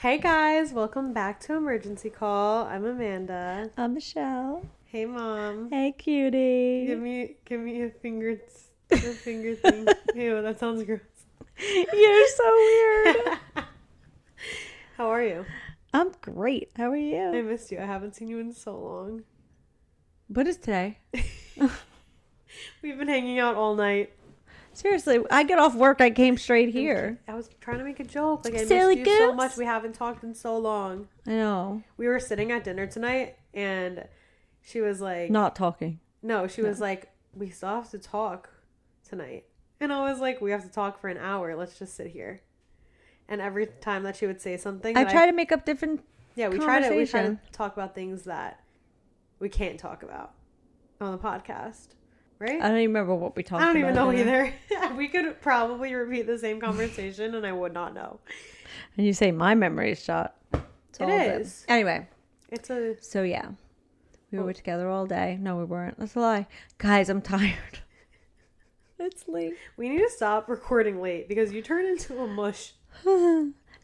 Hey guys, welcome back to Emergency Call. I'm Amanda. I'm Michelle. Hey mom. Hey, cutie. Give me a finger thing. Ew, that sounds gross. You're so weird. How are you? I'm great. How are I you? missed you. I haven't seen you in so long. What is today? We've been hanging out all night. Seriously, I get off work. I came straight here. I was trying to make a joke. Like I Silly missed you so goose. much. We haven't talked in so long. I know. We were sitting at dinner tonight and she was like Not talking. No, she was like, we still have to talk tonight. And I was like, we have to talk for an hour. Let's just sit here. And every time that she would say something, I try to make up different we try to conversation. talk about things that we can't talk about on the podcast, right? I don't even remember what we talked I about. don't even know either. We could probably repeat the same conversation and I would not know. And you say my memory is shot. It's It all good. is. Anyway, So yeah. We were together all day. No, we weren't. That's a lie. Guys, I'm tired. It's late. we need to stop recording late because you turn into a mush.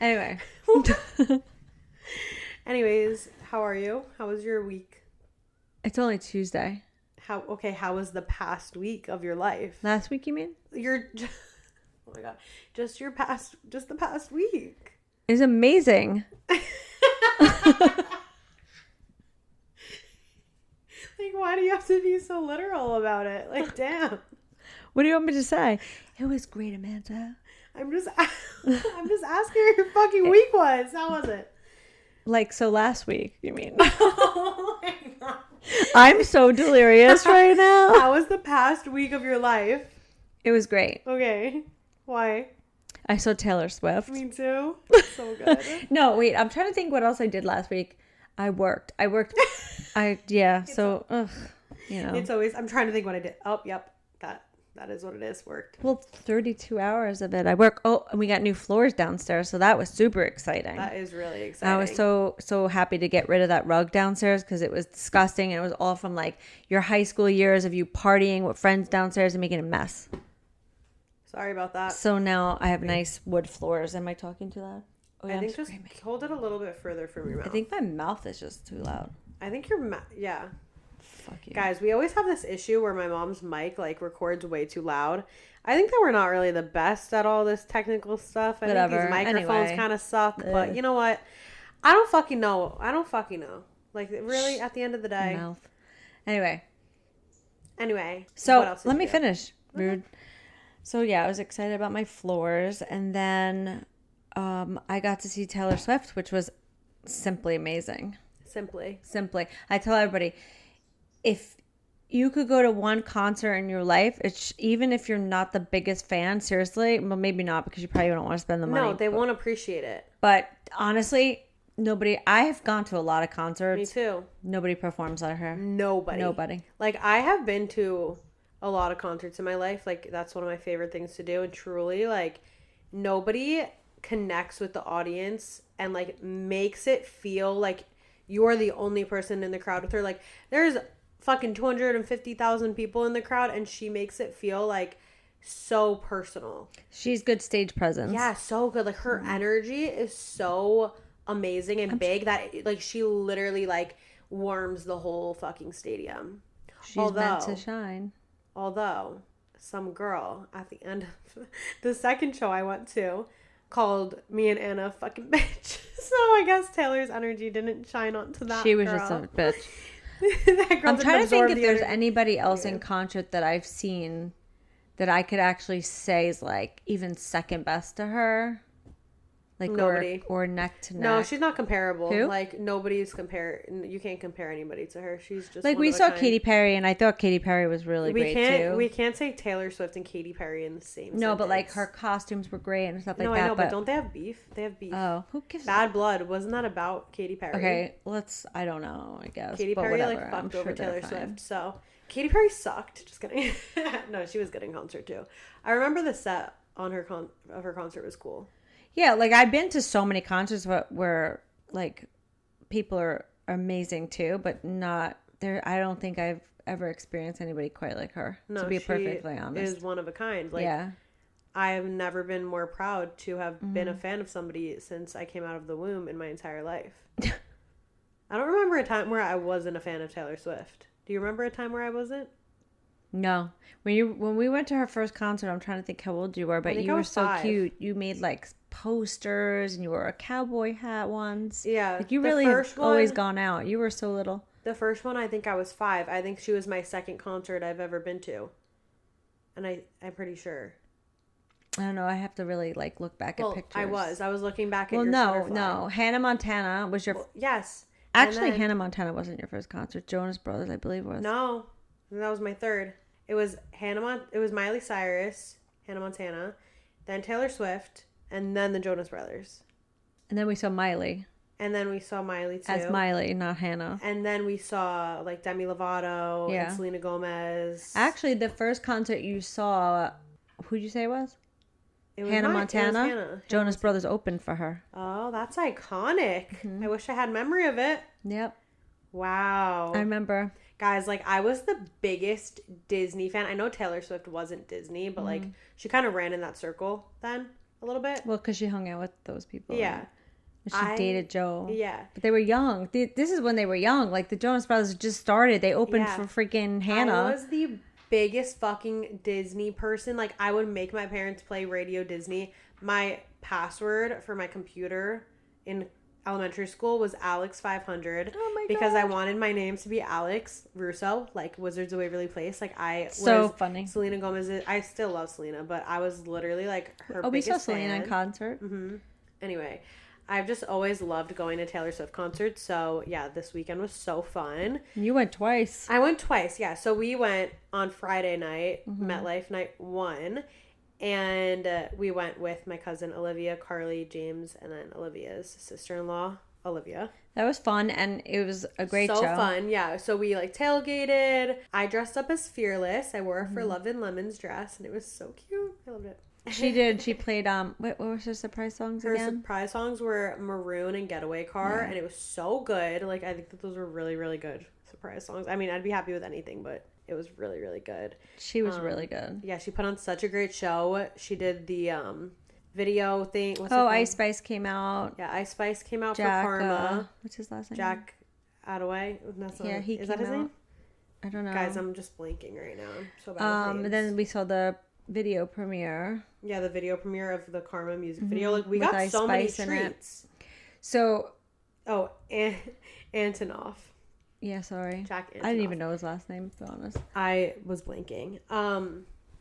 Anyway. Anyways, how are you? How was your week? It's only Tuesday. How was the past week of your life? Last week, you mean? Oh my god. Just the past week. It's amazing. Like, why do you have to be so literal about it? Like, damn. What do you want me to say? It was great, Amanda. I'm just asking how your fucking week was. How was it? Like, so last week, you mean? Oh my god. I'm so delirious right now. How was the past week of your life? It was great. Okay. Why? I saw Taylor Swift. Me too. So good. No, wait. I'm trying to think what else I did last week. I worked. So, you know. It's always, I'm trying to think what I did. Oh, yep. That is what it is. Worked. Well, 32 hours of it. I work. Oh, and we got new floors downstairs. So that was super exciting. That is really exciting. I was so happy to get rid of that rug downstairs because it was disgusting. And it was all from like your high school years of you partying with friends downstairs and making a mess. Sorry about that. So now I have nice wood floors. Am I talking too loud? Oh, I think just hold it a little bit further from your mouth. I think my mouth is just too loud. I think your mouth, yeah. Fuck you. Guys, we always have this issue where my mom's mic like records way too loud. I think that we're not really the best at all this technical stuff. I think these microphones kind of suck, but you know what? I don't fucking know. Like, really, at the end of the day. Mouth. Anyway. So, So let me finish. Rude. So yeah, I was excited about my floors, and then I got to see Taylor Swift, which was simply amazing. Simply. I tell everybody, if you could go to one concert in your life, even if you're not the biggest fan, seriously, well, maybe not because you probably don't want to spend the money. No, they won't appreciate it. But honestly, I have gone to a lot of concerts. Me too. Nobody performs like her. Nobody. Like, I have been to a lot of concerts in my life. Like, that's one of my favorite things to do. And truly, like, nobody connects with the audience and, like, makes it feel like you're the only person in the crowd with her. Like, there's fucking 250,000 people in the crowd, and she makes it feel, like, so personal. She's good stage presence. Yeah, so good. Like, her energy is so amazing and big that, like, she literally, like, warms the whole fucking stadium. She's meant to shine. Although, some girl at the end of the second show I went to called me and Anna fucking bitch. So I guess Taylor's energy didn't shine onto that. She was girl. just a bitch. That girl I'm trying to think if there's energy. anybody else in concert that I've seen that I could actually say is like even second best to her. Like Nobody. Or neck to neck. No, she's not comparable. Who? Like, nobody's you can't compare anybody to her. She's just like, one we of a saw kind. Katy Perry, and I thought Katy Perry was really great too. We can't say Taylor Swift and Katy Perry in the same No, sentence. but like her costumes were great and stuff like no, that. I know, but don't they have beef? They have beef. Oh, who gives Bad Blood, wasn't that about Katy Perry? Okay, I don't know, I guess. Katy but Perry whatever. like fucked I'm over sure Taylor they're fine. Swift. So Katy Perry sucked. Just kidding. No, she was good in concert too. I remember the set on her of her concert was cool. Yeah, like I've been to so many concerts where like people are amazing too, but not there. I don't think I've ever experienced anybody quite like her. No, to be she perfectly honest, is one of a kind. Like, yeah, I have never been more proud to have been a fan of somebody since I came out of the womb in my entire life. I don't remember a time where I wasn't a fan of Taylor Swift. Do you remember a time where I wasn't? No. When we went to her first concert, I'm trying to think how old you were, but you were so 5. cute. You made like posters and you wore a cowboy hat once. Yeah. Like you really have always gone out. You were so little. The first one, I think I was 5. I think she was my second concert I've ever been to. And I'm pretty sure. I don't know. I have to really like look back at pictures. I was looking back at your Shutterfly. No. Hannah Montana was your... yes. Actually, Hannah Montana wasn't your first concert. Jonas Brothers, I believe, was. No. That was my third. It was it was Miley Cyrus, Hannah Montana, then Taylor Swift, and then the Jonas Brothers. And then we saw Miley. And then we saw Miley, too. As Miley, not Hannah. And then we saw, like, Demi Lovato and Selena Gomez. Actually, the first concert you saw, who'd you say it was? Hannah Montana. Hannah. Jonas Brothers opened for her. Oh, that's iconic. Mm-hmm. I wish I had memory of it. Yep. Wow. I remember. Guys, like, I was the biggest Disney fan. I know Taylor Swift wasn't Disney, but, like, she kind of ran in that circle then a little bit. Well, because she hung out with those people. Yeah. Right? She dated Joe. Yeah. But they were young. This is when they were young. Like, the Jonas Brothers just started. They opened for freaking Hannah. I was the biggest fucking Disney person. Like, I would make my parents play Radio Disney. My password for my computer in elementary school was Alex500. Oh my god. Because I wanted my name to be Alex Russo, like Wizards of Waverly Place. Like, I was funny. Selena Gomez. I still love Selena, but I was literally like her biggest fan. We saw Selena in concert. Mm-hmm. Anyway, I've just always loved going to Taylor Swift concerts. So, yeah, this weekend was so fun. You went twice. I went twice, yeah. So, we went on Friday night, MetLife night 1. And we went with my cousin Olivia, Carly, James, and then Olivia's sister-in-law, Olivia. That was fun, and it was a great show. So fun, yeah. So we, like, tailgated. I dressed up as Fearless. I wore a For Love and Lemons dress, and it was so cute. I loved it. She did. She played, what were her surprise songs again? Her surprise songs were Maroon and Getaway Car, and it was so good. Like, I think that those were really, really good surprise songs. I mean, I'd be happy with anything, but it was really, really good. She was really good. Yeah, she put on such a great show. She did the video thing. Ice Spice came out. Yeah, Ice Spice came out for Karma. What's his last name? Jack Attaway. Is that his name? I don't know. Guys, I'm just blanking right now. I'm so bad with names. And then we saw the video premiere. Yeah, the video premiere of the Karma music video. Like, we got so many treats. So. Oh, Antonoff. Yeah, sorry. Jack Antonoff. I didn't even know his last name, to be honest. I was blanking.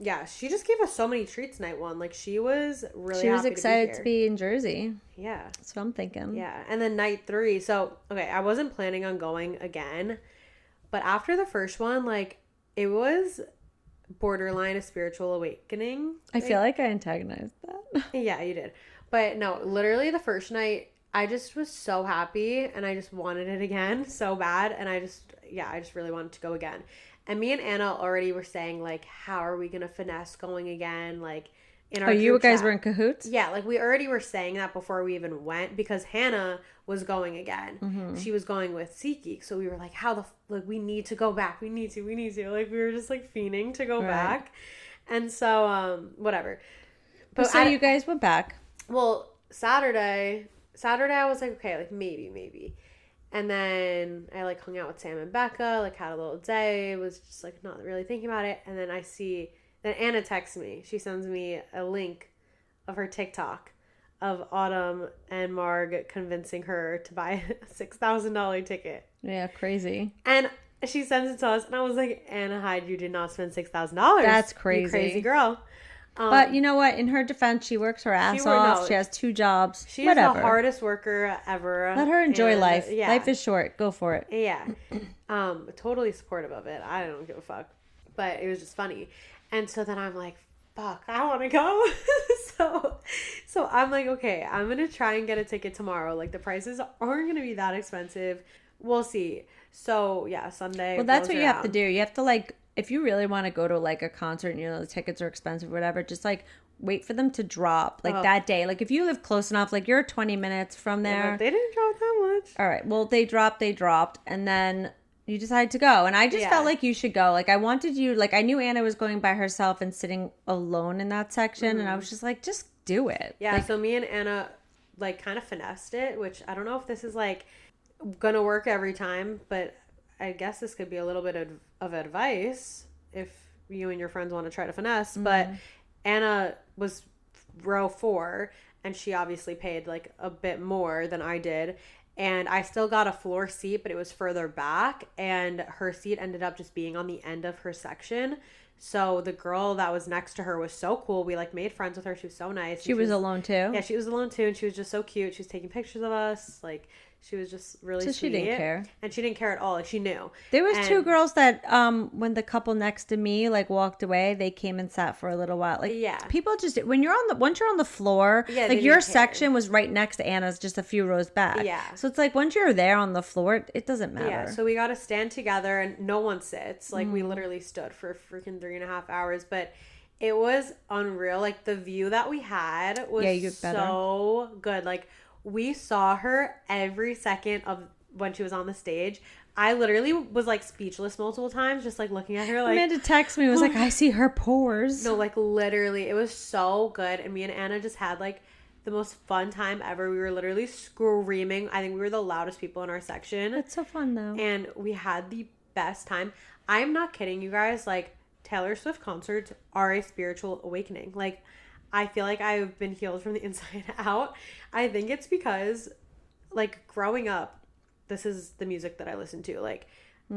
Yeah, she just gave us so many treats night 1. Like, she was really She was happy excited to be in Jersey. Yeah. That's what I'm thinking. Yeah. And then night 3. So, okay, I wasn't planning on going again. But after the first one, like, it was borderline a spiritual awakening. I feel like I antagonized that. Yeah, you did. But no, literally the first night, I just was so happy and I just wanted it again so bad. And I just really wanted to go again. And me and Anna already were saying, like, how are we going to finesse going again? Like, in our you guys chat. were in cahoots? Yeah, like, we already were saying that before we even went because Hannah was going again. Mm-hmm. She was going with SeatGeek. So we were like, we need to go back. We need to. Like, we were just, like, fiending to go back. And so, whatever. But so you guys went back. Well, Saturday I was like, okay, like, maybe. And then I, like, hung out with Sam and Becca, like, had a little day, was just, like, not really thinking about it. And then then Anna texts me. She sends me a link of her TikTok of Autumn and Marg convincing her to buy a $6,000 ticket. Yeah, crazy. And she sends it to us, and I was like, Anna Hyde, you did not spend $6,000. That's crazy. You crazy girl. But you know what? In her defense, she works her ass off. She has 2 jobs. She's the hardest worker ever. Let her enjoy life. Yeah. Life is short. Go for it. Yeah. Totally supportive of it. I don't give a fuck. But it was just funny. And so then I'm like, fuck, I want to go. So I'm like, okay, I'm going to try and get a ticket tomorrow. Like, the prices aren't going to be that expensive. We'll see. So, yeah, Sunday. Well, that's what you have to do. You have to, like, if you really want to go to, like, a concert and, you know, the tickets are expensive or whatever, just, like, wait for them to drop, like, that day. Like, if you live close enough, like, you're 20 minutes from there. Yeah, but they didn't drop that much. All right. Well, they dropped. And then You decided to go. And I just felt Yeah. like you should go. Like, I wanted you, like, I knew Anna was going by herself and sitting alone in that section. And I was just like, just do it. Yeah, Like, so me and Anna like kind of finessed it, which I don't know if this is like gonna work every time, but I guess this could be a little bit of advice if you and your friends want to try to finesse. But Anna was row 4, and she obviously paid like a bit more than I did. And I still got a floor seat, but it was further back, and her seat ended up just being on the end of her section. So the girl that was next to her was so cool. We like made friends with her. She was so nice. she was alone too. Yeah, she was alone too, and she was just so cute. She was taking pictures of us. Like, she was just really So sweet. she didn't care. And she didn't care at all. Like, she knew. There was And 2 girls that when the couple next to me like walked away, they came and sat for a little while. Like, yeah, people just when you're on the once you're on the floor, yeah, like your section was right next to Anna's, just a few rows back. Yeah. So it's like once you're there on the floor, it doesn't matter. Yeah, so we got to stand together, and no one sits. Like, we literally stood for freaking 3.5 hours, but it was unreal. Like, the view that we had was so good. Like, we saw her every second of when she was on the stage. I literally was like speechless multiple times, just like looking at her. Like, Amanda texted me, was like, I see her pores. no, like literally, it was so good. And me and Anna just had like the most fun time ever. We were literally screaming. I think we were the loudest people in our section. It's so fun though. And we had the best time. I'm not kidding you guys. Like, Taylor Swift concerts are a spiritual awakening. Like, I feel like I've been healed from the inside out. I think it's because, like, growing up, this is the music that I listen to. Like,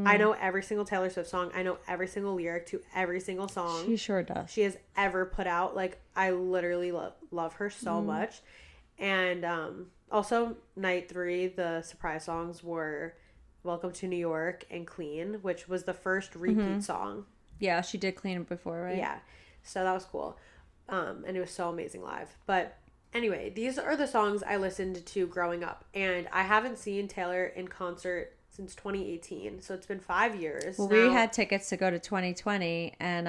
I know every single Taylor Swift song. I know every single lyric to every single song She sure does. she has ever put out. Like, I literally love her so much. And also, night 3, the surprise songs were Welcome to New York and Clean, which was the first repeat song. Yeah, she did Clean it before, right? Yeah. So that was cool. And it was so amazing live. But anyway, these are the songs I listened to growing up. And I haven't seen Taylor in concert since 2018. So it's been 5 years. Well, we had tickets to go to 2020 and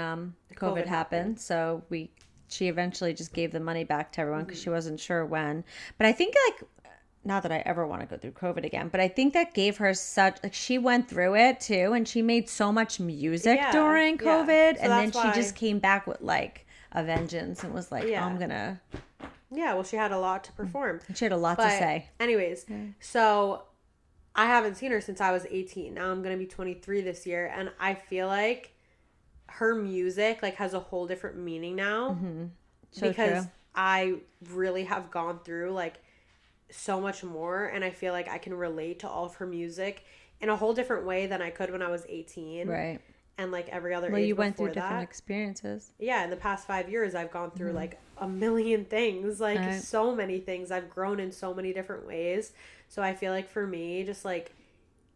COVID happened. So she eventually just gave the money back to everyone because she wasn't sure when. But I think, like, not that I ever want to go through COVID again, but I think that gave her such, like, she went through it too, and she made so much music during COVID, So and then she just came back with like a vengeance and was like, oh, I'm gonna. Yeah, well, she had a lot to perform. And she had a lot to say. Anyways, so I haven't seen her since I was 18. Now I'm gonna be 23 this year, and I feel like her music like has a whole different meaning now because I really have gone through like so much more, and I feel like I can relate to all of her music in a whole different way than I could when I was 18. Right. And like every other well, age you went before through different experiences. Yeah, in the past 5 years, I've gone through like a million things, like so many things. I've grown in so many different ways. So I feel like for me, just like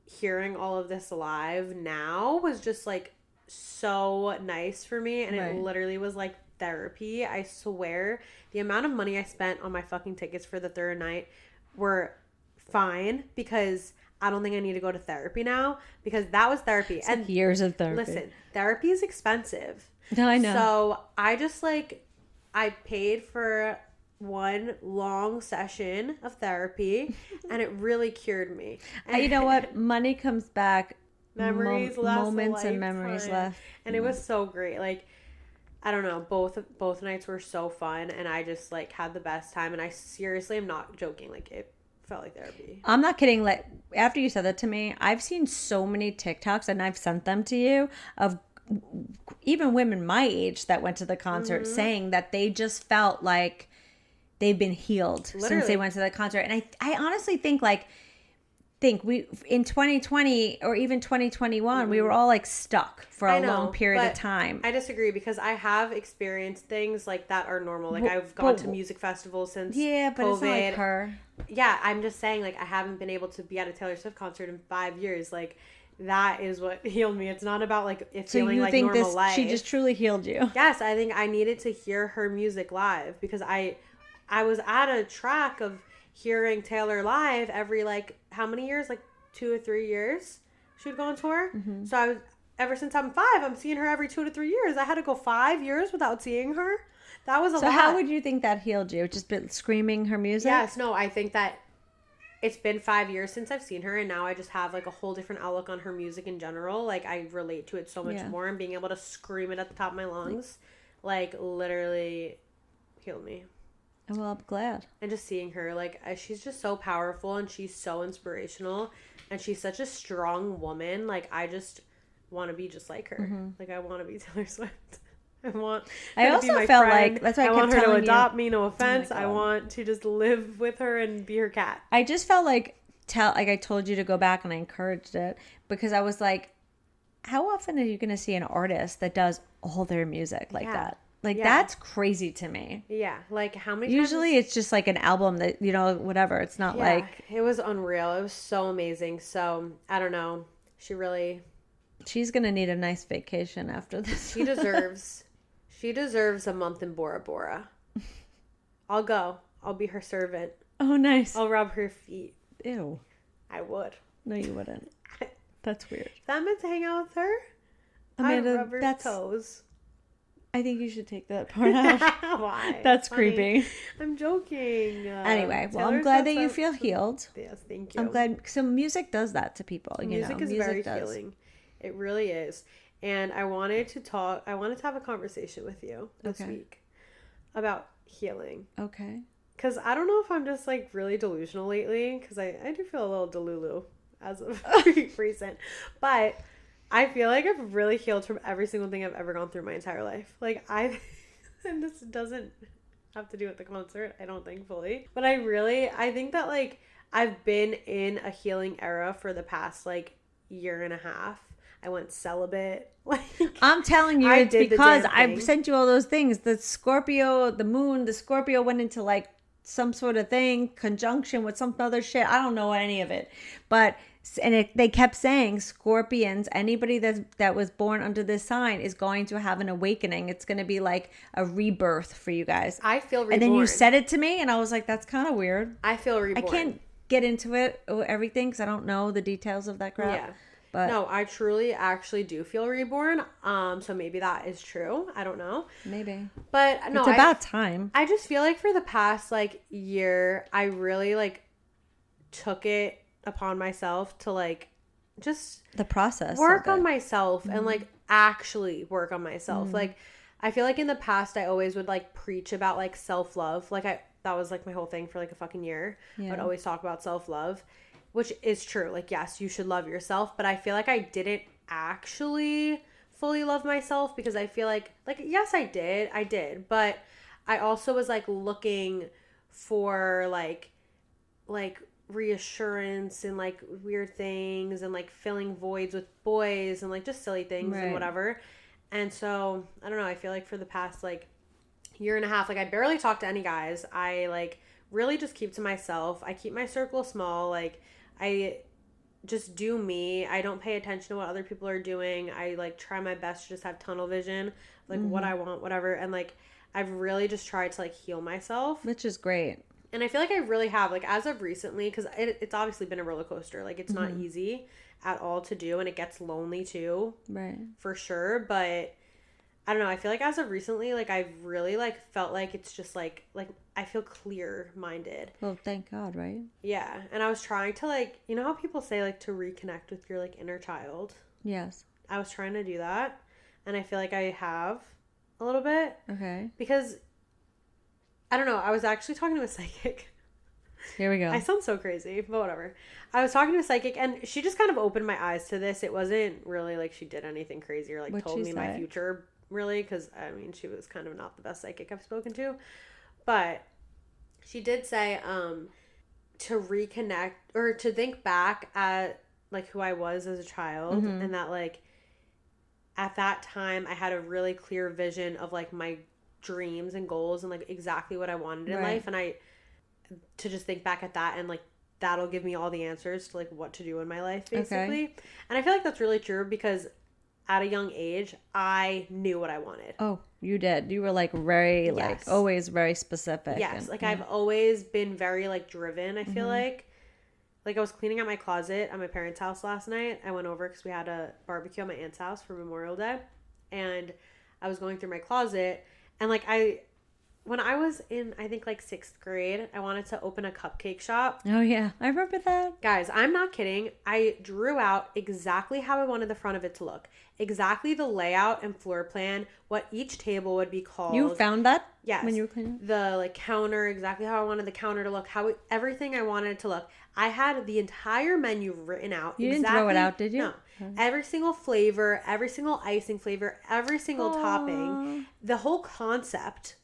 hearing all of this live now was just like so nice for me. And it literally was like therapy. I swear the amount of money I spent on my fucking tickets for the third night were fine because I don't think I need to go to therapy now because that was therapy. It's and like years of therapy. Listen, therapy is expensive. No, I know. So I just like, I paid for one long session of therapy and it really cured me. And you know what? Money comes back. Memories last moments and memories left. And it was so great. Like, I don't know, both nights were so fun and I just like had the best time, and I seriously am not joking. Like, it felt like therapy. I'm not kidding. Like, after you said that to me, I've seen so many TikToks, and I've sent them to you, of even women my age that went to the concert saying that they just felt like they've been healed since they went to the concert. And I honestly think we in 2020 or even 2021 we were all like stuck for a long period of time. I disagree because I have experienced things like that are normal. Like, I've gone to music festivals since but COVID. it's not like her. Yeah, I'm just saying, like, I haven't been able to be at a Taylor Swift concert in 5 years. Like, that is what healed me. It's not about like it feeling like normal life. She just truly healed you. Yes, I think I needed to hear her music live because I was at a track of hearing Taylor live every like how many years? Like 2 or 3 years she'd go on tour. So I was, ever since I'm 5, I'm seeing her every 2 to 3 years. I had to go 5 years without seeing her. That was a lot. So how would you think that healed you? Just been screaming her music? Yes, no, I think that it's been 5 years since I've seen her, and now I just have like a whole different outlook on her music in general. Like I relate to it so much more, and being able to scream it at the top of my lungs, like literally healed me. Well, I'm glad. And just seeing her, like she's just so powerful, and she's so inspirational, and she's such a strong woman. Like I just want to be just like her. Like I want to be Taylor Swift. I also felt like that's why I want her to adopt me. No Oh offense. I want to just live with her and be her cat. I just felt like I told you to go back, and I encouraged it because I was like, how often are you going to see an artist that does all their music like that? Like that's crazy to me. Yeah, like how many? Usually it's just like an album that whatever. It's not like it was unreal. It was so amazing. So I don't know. She's gonna need a nice vacation after this. She deserves a month in Bora Bora. I'll go. I'll be her servant. Oh, nice. I'll rub her feet. Ew. I would. No, you wouldn't. That's weird. Is that meant to hang out with her? Amanda, I'd rub her toes. I think you should take that part out. Why? That's creepy. I'm joking. Anyway, well, I'm glad that you feel healed. Yes, thank you. I'm glad. So music does that to people. Music is very healing. It really is. And I wanted to have a conversation with you this week about healing. Okay. Because I don't know if I'm just like really delusional lately, because I do feel a little delulu as of recent. But I feel like I've really healed from every single thing I've ever gone through my entire life. Like and this doesn't have to do with the concert, I don't think fully. But I think that like I've been in a healing era for the past like year and a half. I went celibate. Like I'm telling you, it's because I sent you all those things. The Scorpio went into like some sort of thing, conjunction with some other shit. I don't know any of it. But they kept saying Scorpions, anybody that was born under this sign is going to have an awakening. It's going to be like a rebirth for you guys. I feel reborn. And then you said it to me and I was like, that's kind of weird. I feel reborn. I can't get into it or everything because I don't know the details of that crap. Yeah. But no, I truly actually do feel reborn. So maybe that is true. I don't know. Maybe. But no, it's about time. I just feel like for the past like year, I really like took it upon myself to like just the process work on myself and like actually work on myself. Like I feel like in the past I always would like preach about like self-love. Like that was like my whole thing for like a fucking year. I would always talk about self-love. Which is true. Like, yes, you should love yourself. But I feel like I didn't actually fully love myself because I feel like, yes, I did. But I also was, like, looking for, like reassurance and, like, weird things and, like, filling voids with boys and, like, just silly things and whatever. And so, I don't know. I feel like for the past, like, year and a half, like, I barely talk to any guys. I, like, really just keep to myself. I keep my circle small. Like, I just do me. I don't pay attention to what other people are doing. I like try my best to just have tunnel vision, like what I want, whatever. And like I've really just tried to like heal myself, which is great. And I feel like I really have, like as of recently, because it's obviously been a roller coaster. Like it's not easy at all to do, and it gets lonely too, right? For sure. But I don't know. I feel like as of recently, like I've really like felt like it's just like I feel clear-minded. Well, thank God, right? Yeah. And I was trying to like, you know how people say like to reconnect with your like inner child? Yes. I was trying to do that, and I feel like I have a little bit. Okay. Because I don't know, I was actually talking to a psychic. Here we go. I sound so crazy, but whatever. I was talking to a psychic, and she just kind of opened my eyes to this. It wasn't really like she did anything crazy or like told me my future, really, because I mean she was kind of not the best psychic I've spoken to. But she did say to reconnect or to think back at like who I was as a child, and that like at that time I had a really clear vision of like my dreams and goals and like exactly what I wanted in life, and to just think back at that and like that'll give me all the answers to like what to do in my life basically. Okay. And I feel like that's really true because at a young age I knew what I wanted. Oh, you did. You were like very like always very specific. Yes, like I've always been very like driven. I feel like I was cleaning out my closet at my parents' house last night. I went over because we had a barbecue at my aunt's house for Memorial Day, and I was going through my closet, and like I when I was in, I think like 6th grade, I wanted to open a cupcake shop. Oh, yeah. I remember that. Guys, I'm not kidding. I drew out exactly how I wanted the front of it to look, exactly the layout and floor plan, what each table would be called. You found that? Yes. When you were cleaning? The like counter, exactly how I wanted the counter to look, everything I wanted it to look. I had the entire menu written out. You didn't throw it out, did you? No. Every single flavor, every single icing flavor, every single topping, the whole concept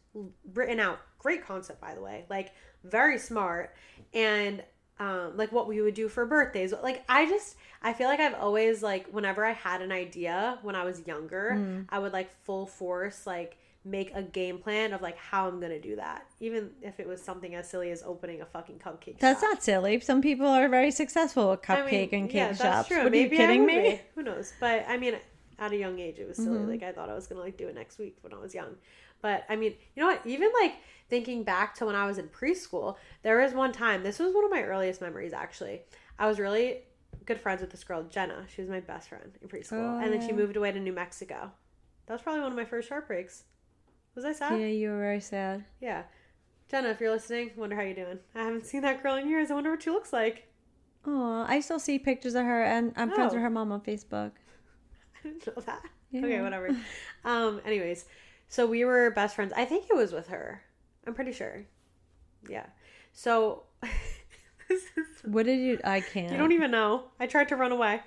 written out. Great concept, by the way. Like, very smart. And like what we would do for birthdays. Like, I feel like I've always, like, whenever I had an idea when I was younger, I would like full force like make a game plan of like how I'm gonna do that, even if it was something as silly as opening a fucking cupcake That's shop. Not silly. Some people are very successful with cupcake and cake shops. That's true. What, maybe are you kidding me? Who knows? But I mean, at a young age, it was silly. Like, I thought I was gonna like do it next week when I was young. But I mean, you know what? Even like thinking back to when I was in preschool, there was one time. This was one of my earliest memories. Actually, I was really good friends with this girl, Jenna. She was my best friend in preschool, and then she moved away to New Mexico. That was probably one of my first heartbreaks. Was I sad? Yeah, you were very sad. Yeah. Jenna, if you're listening, wonder how you're doing. I haven't seen that girl in years. I wonder what she looks like. Oh, I still see pictures of her, and I'm friends with her mom on Facebook. I didn't know that. Yeah. Okay, whatever. Anyways, so we were best friends. I think it was with her. I'm pretty sure. Yeah. So What did you? I can't. You don't even know. I tried to run away.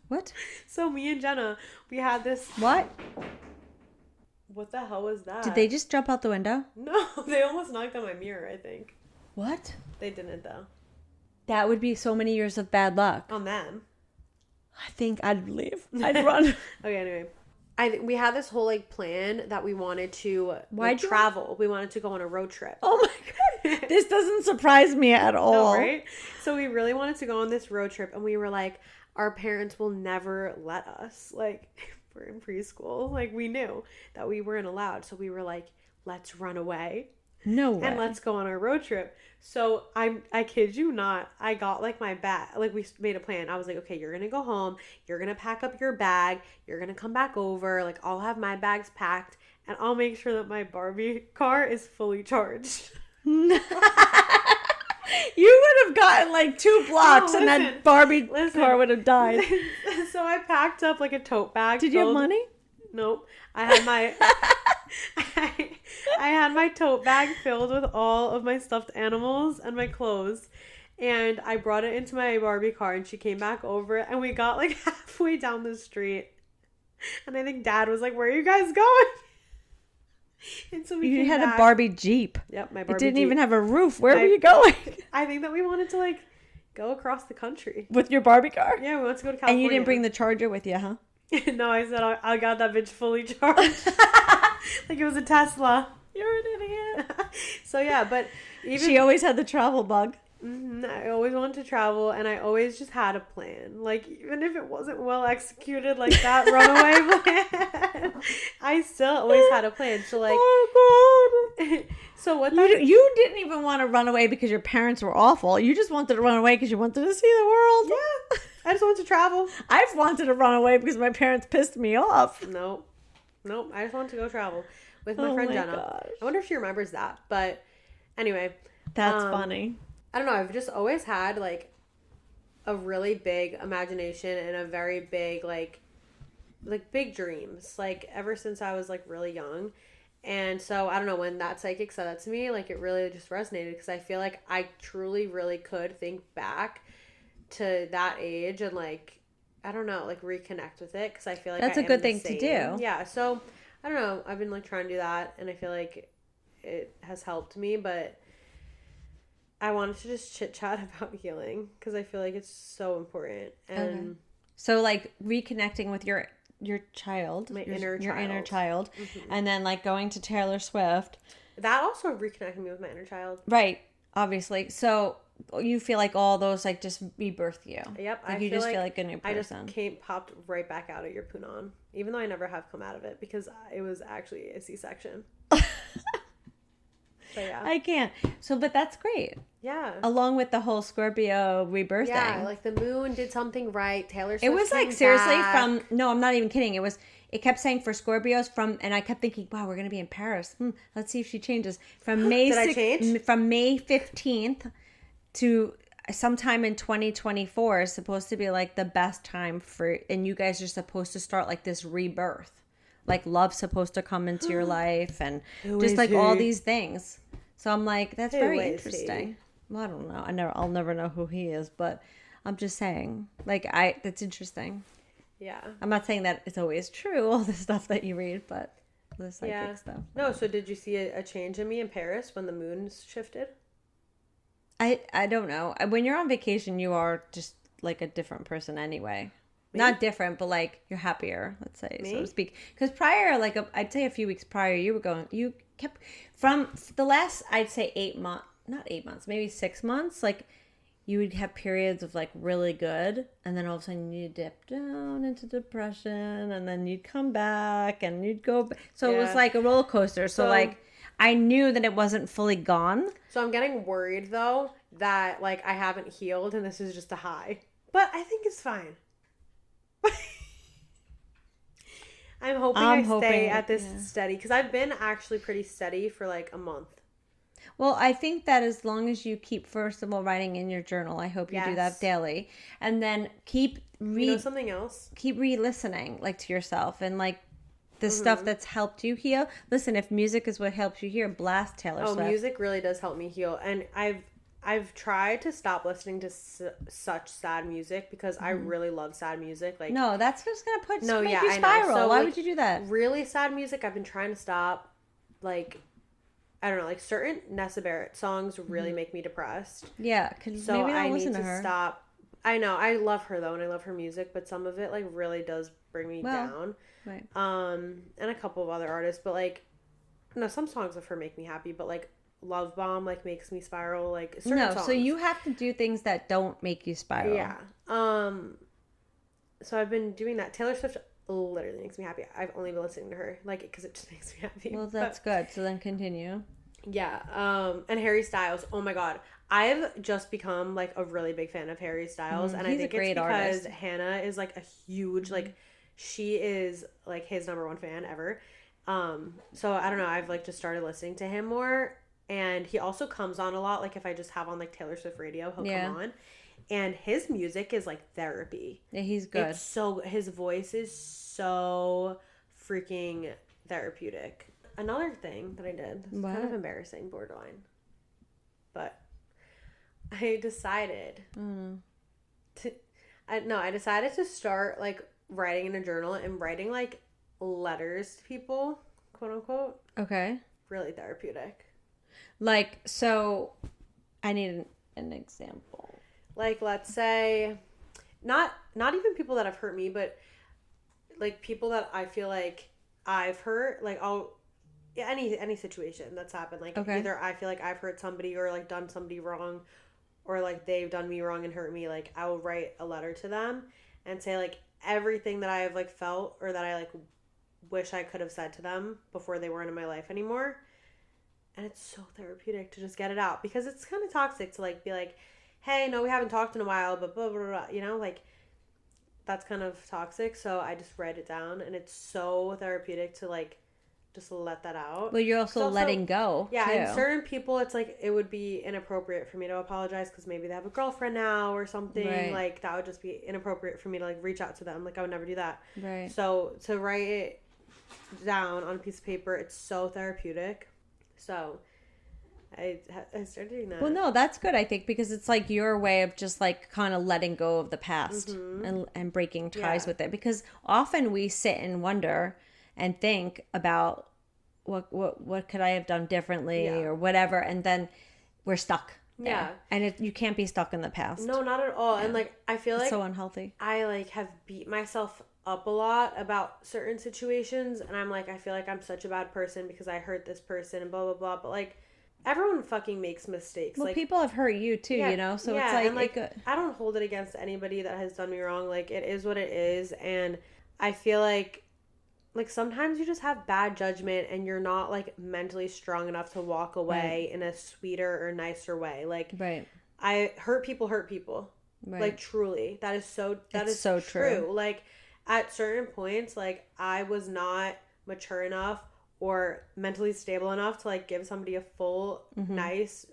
What? So me and Jenna, we had this. What? What the hell was that? Did they just jump out the window? No, they almost knocked on my mirror, I think. What? They didn't, though. That would be so many years of bad luck. On them. I think I'd leave. I'd run. Okay, anyway. We had this whole like plan that we wanted to travel. We wanted to go on a road trip. Oh my god. This doesn't surprise me at all. No, right? So we really wanted to go on this road trip, and we were like, our parents will never let us. Like, we're in preschool. Like, we knew that we weren't allowed. So we were like, let's run away. No way. And let's go on our road trip. So I kid you not, I got like my bag. Like, we made a plan. I was like, okay, you're going to go home. You're going to pack up your bag. You're going to come back over. Like, I'll have my bags packed. And I'll make sure that my Barbie car is fully charged. You would have gotten like 2 blocks and that Barbie car would have died. So I packed up like a tote bag. Did you have money? Nope. I had my I had my tote bag filled with all of my stuffed animals and my clothes. And I brought it into my Barbie car, and she came back over, and we got like halfway down the street. And I think Dad was like, "Where are you guys going?" And so you had a Barbie Jeep. Yep, my Barbie It didn't Jeep. even have a roof. Where were you going? I think that we wanted to like go across the country. With your Barbie car? Yeah, we wanted to go to California. And you didn't bring the charger with you, huh? No, I said I got that bitch fully charged. Like it was a Tesla. You're an idiot. So yeah, but she always had the travel bug. I always wanted to travel, and I always just had a plan. Like, even if it wasn't well executed, like that runaway plan, I still always had a plan. So like, oh god. So what? You didn't even want to run away because your parents were awful. You just wanted to run away because you wanted to see the world. Yeah, I just wanted to travel. I've wanted to run away because my parents pissed me off. Nope. I just wanted to go travel with my friend Jenna. Gosh. I wonder if she remembers that. But anyway, that's funny. I don't know. I've just always had like a really big imagination and a very big like big dreams. Like ever since I was like really young. And so I don't know, when that psychic said that to me, like it really just resonated, because I feel like I truly really could think back to that age and like, I don't know, like reconnect with it, because I feel like that's a good thing to do. Yeah. So I don't know. I've been like trying to do that, and I feel like it has helped me, but I wanted to just chit chat about healing because I feel like it's so important. And okay. So like reconnecting with your child, your inner child, mm-hmm. And then like going to Taylor Swift. That also reconnected me with my inner child. Right. Obviously. So you feel like all those like just rebirth you. Yep. Like you just feel like a new person. I just popped right back out of your punon, even though I never have come out of it because it was actually a C-section. So yeah. I can't. So, but that's great. Yeah. Along with the whole Scorpio rebirth thing. Yeah, like the moon did something right. Taylor Swift It was like seriously back. No, I'm not even kidding. It it kept saying for Scorpios and I kept thinking, wow, we're going to be in Paris. Let's see if she changes. From Did I change? From May 15th to sometime in 2024 is supposed to be like the best time for, and you guys are supposed to start like this rebirth. Like love's supposed to come into your life and just like all these things. So I'm like, that's very interesting. Well, I don't know. I'll never know who he is, but I'm just saying, like, that's interesting. Yeah. I'm not saying that it's always true, all the stuff that you read, but the psychic stuff. No, so did you see a change in me in Paris when the moon shifted? I don't know. When you're on vacation, you are just like a different person anyway. Me? Not different, but like you're happier, let's say, so to speak. Because prior, like I'd say a few weeks prior, you kept from the last, I'd say 8 months, not 8 months, maybe 6 months, like you would have periods of like really good, and then all of a sudden you dip down into depression, and then you'd come back and you'd go back. So it was like a roller coaster. So like I knew that it wasn't fully gone. So I'm getting worried though that like I haven't healed and this is just a high. But I think it's fine. I'm hoping I stay at this steady because I've been actually pretty steady for like a month. Well, I think that as long as you keep, first of all, writing in your journal, I hope you do that daily, and then keep something else. Keep re-listening, like to yourself, and like the stuff that's helped you heal. Listen, if music is what helps you heal, blast Taylor Swift. Music really does help me heal, and I've tried to stop listening to such sad music because I really love sad music. Like no, that's just gonna make you spiral. So, why would you do that? Really sad music, I've been trying to stop. Like I don't know, like certain Nessa Barrett songs really make me depressed. Yeah, so maybe I need to stop. I know, I love her though, and I love her music, but some of it like really does bring me down. Right. And a couple of other artists, but like, no, some songs of her make me happy, but like Love Bomb like makes me spiral. Like certain songs. So you have to do things that don't make you spiral. Yeah. So I've been doing that. Taylor Swift literally makes me happy. I've only been listening to her like because it just makes me happy. Well, that's good. So then continue. Yeah. And Harry Styles. Oh my God. I've just become like a really big fan of Harry Styles, and I think it's because artist. Hannah is like a huge like she is like his number one fan ever. So I don't know. I've like just started listening to him more, and he also comes on a lot. Like if I just have on like Taylor Swift radio, he'll come on, and his music is like therapy. Yeah, he's good. His voice is so freaking therapeutic. Another thing that I did, kind of embarrassing, borderline, but I decided I decided to start like writing in a journal and writing like letters to people, quote unquote. Okay. Really therapeutic. Like, so I need an example. Like, let's say not even people that have hurt me, but like people that I feel like I've hurt, like any situation that's happened, like either I feel like I've hurt somebody or like done somebody wrong, or like they've done me wrong and hurt me. Like I will write a letter to them and say like everything that I have like felt or that I like wish I could have said to them before they weren't in my life anymore. And it's so therapeutic to just get it out, because it's kind of toxic to like be like, hey, no, we haven't talked in a while, but blah, blah, blah, you know, like that's kind of toxic. So I just write it down, and it's so therapeutic to like just let that out. Well, you're also letting go. Yeah, too. And certain people, it's like it would be inappropriate for me to apologize because maybe they have a girlfriend now or something. Right. Like that would just be inappropriate for me to like reach out to them. Like I would never do that. Right. So to write it down on a piece of paper, it's so therapeutic. So I started doing that. Well, no, that's good, I think, because it's like your way of just like kind of letting go of the past and breaking ties with it. Because often we sit and wonder and think about what could I have done differently or whatever, and then we're stuck there. Yeah, and you can't be stuck in the past. No, not at all. Yeah. And like I feel like it's so unhealthy. I like have beat myself up a lot about certain situations, and I'm like, I feel like I'm such a bad person because I hurt this person and blah blah blah. But like everyone fucking makes mistakes. Well, like people have hurt you too, you know. So it's like, and like I don't hold it against anybody that has done me wrong. Like it is what it is, and I feel like sometimes you just have bad judgment and you're not like mentally strong enough to walk away in a sweeter or nicer way. Like I hurt people. Right. Like truly. That is so true. Like, at certain points, like, I was not mature enough or mentally stable enough to, like, give somebody a full, nice,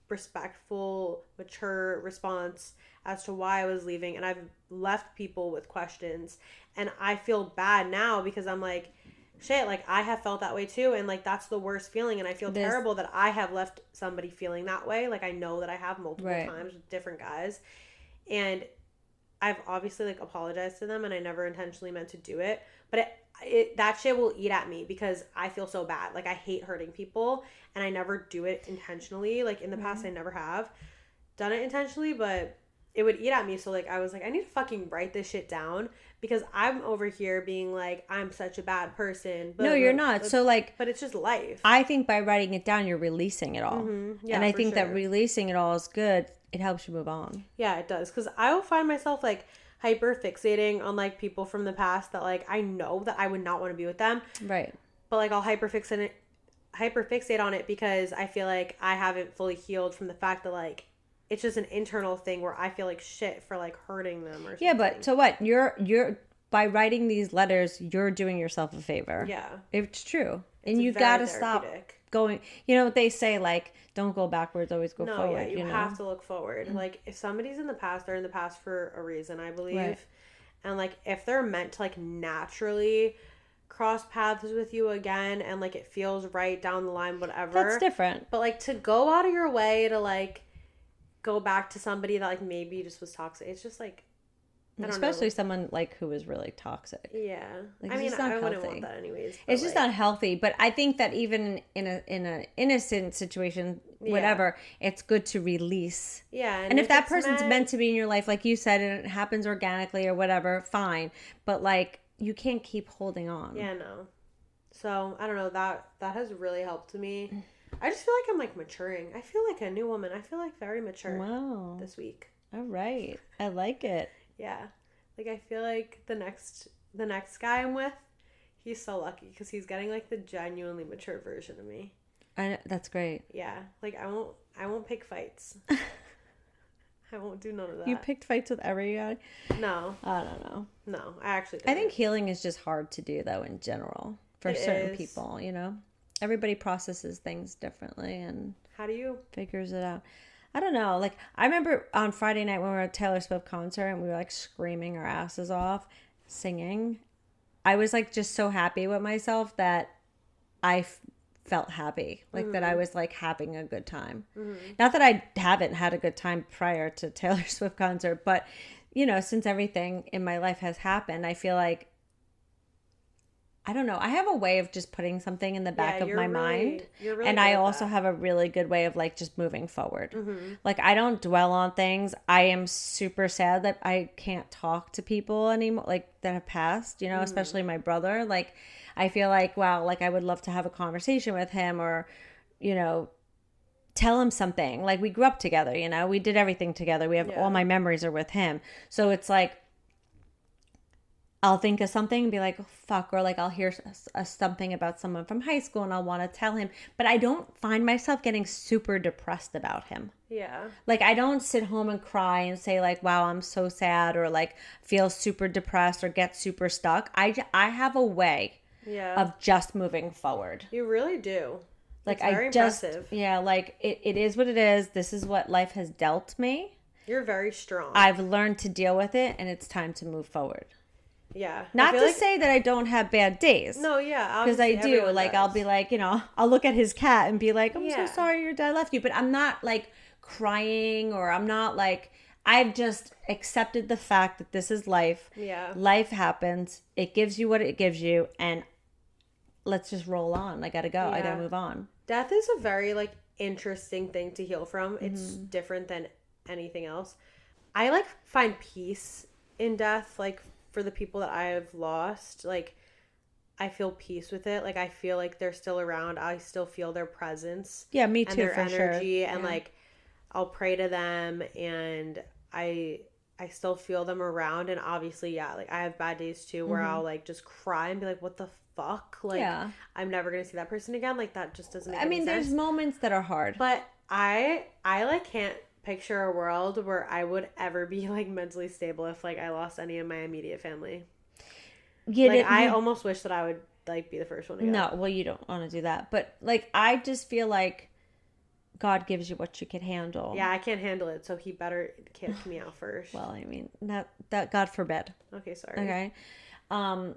respectful, mature response as to why I was leaving. And I've left people with questions. And I feel bad now because I'm like, shit, like, I have felt that way too. And, like, that's the worst feeling. And I feel terrible that I have left somebody feeling that way. Like, I know that I have multiple times with different guys. And I've obviously, like, apologized to them, and I never intentionally meant to do it. But that shit will eat at me because I feel so bad. Like, I hate hurting people, and I never do it intentionally. Like, in the past, I never have done it intentionally, but it would eat at me. So, like, I was like, I need to fucking write this shit down because I'm over here being like, I'm such a bad person. No, you're not. So, like, but it's just life. I think by writing it down, you're releasing it all. Yeah, and I think that releasing it all is good. It helps you move on. Yeah, it does. Because I will find myself, like, hyper fixating on, like, people from the past that, like, I know that I would not want to be with them. Right. But, like, I'll hyper fixate on it because I feel like I haven't fully healed from the fact that, like, it's just an internal thing where I feel like shit for, like, hurting them or something. Yeah, but so what? You're by writing these letters, you're doing yourself a favor. Yeah. It's true. And you got to stop going. You know what they say, like, don't go backwards, always go forward. Yeah, you have to look forward. Like, if somebody's in the past, they're in the past for a reason, I believe. Right. And, like, if they're meant to, like, naturally cross paths with you again and, like, it feels right down the line, whatever. That's different. But, like, to go out of your way to, like, go back to somebody that, like, maybe just was toxic, it's just, like, especially someone like who is really toxic. Yeah, like, I mean, I wouldn't want that anyways. It's just not healthy. But I think that even in an innocent situation, whatever, it's good to release. Yeah, and if that person's meant to be in your life, like you said, and it happens organically or whatever, fine. But, like, you can't keep holding on. Yeah, no. So I don't know, that has really helped me. I just feel like I'm, like, maturing. I feel like a new woman. I feel like very mature. Wow. This week. All right, I like it. Yeah. Like, I feel like the next guy I'm with, he's so lucky because he's getting, like, the genuinely mature version of me. I know, that's great. Yeah. Like, I won't pick fights. I won't do none of that. You picked fights with every guy? No. I don't know. No, I actually didn't. I think healing is just hard to do, though, in general. For certain people, you know? Everybody processes things differently and... How do you? Figures it out. I don't know. Like, I remember on Friday night when we were at Taylor Swift concert and we were, like, screaming our asses off, singing. I was, like, just so happy with myself that I felt happy. Like, that I was, like, having a good time. Not that I haven't had a good time prior to Taylor Swift concert, but, you know, since everything in my life has happened, I feel like, I don't know. I have a way of just putting something in the back of my mind. You're really and I also have a really good way of, like, just moving forward. Like, I don't dwell on things. I am super sad that I can't talk to people anymore, like, that have passed, you know, especially my brother. Like, I feel like, wow, like, I would love to have a conversation with him or, you know, tell him something. Like, we grew up together, you know, we did everything together. We have all my memories are with him. So it's like, I'll think of something and be like, oh, fuck, or, like, I'll hear something about someone from high school and I'll want to tell him, but I don't find myself getting super depressed about him. Yeah. Like, I don't sit home and cry and say, like, wow, I'm so sad, or, like, feel super depressed or get super stuck. I have a way of just moving forward. You really do. Like, it's very impressive. Yeah, like, it is what it is. This is what life has dealt me. You're very strong. I've learned to deal with it, and it's time to move forward. Yeah. Not to say that I don't have bad days. No, yeah. Because I do. Like, does. I'll be like, you know, I'll look at his cat and be like, I'm so sorry your dad left you. But I'm not, like, crying, or I'm not, like, I've just accepted the fact that this is life. Yeah. Life happens. It gives you what it gives you. And let's just roll on. I got to go. I got to move on. Death is a very, like, interesting thing to heal from. It's different than anything else. I, like, find peace in death, like, for the people that I have lost. Like, I feel peace with it. Like, I feel like they're still around. I still feel their presence. Yeah, me too, and their for energy. Sure. And, like, I'll pray to them, and I still feel them around. And obviously, yeah, like, I have bad days too where I'll, like, just cry and be like, what the fuck? Like, I'm never gonna see that person again. Like, that just doesn't make any sense. There's moments that are hard. But I like, can't picture a world where I would ever be, like, mentally stable if, like, I lost any of my immediate family. you Like, did I you almost wish that I would, like, be the first one to go. no, well, you don't want to do that. But like I just feel like God gives you what you can handle. Yeah, I can't handle it, so he better kick me out first. Well, I mean, that God forbid. Okay, sorry. Okay. Um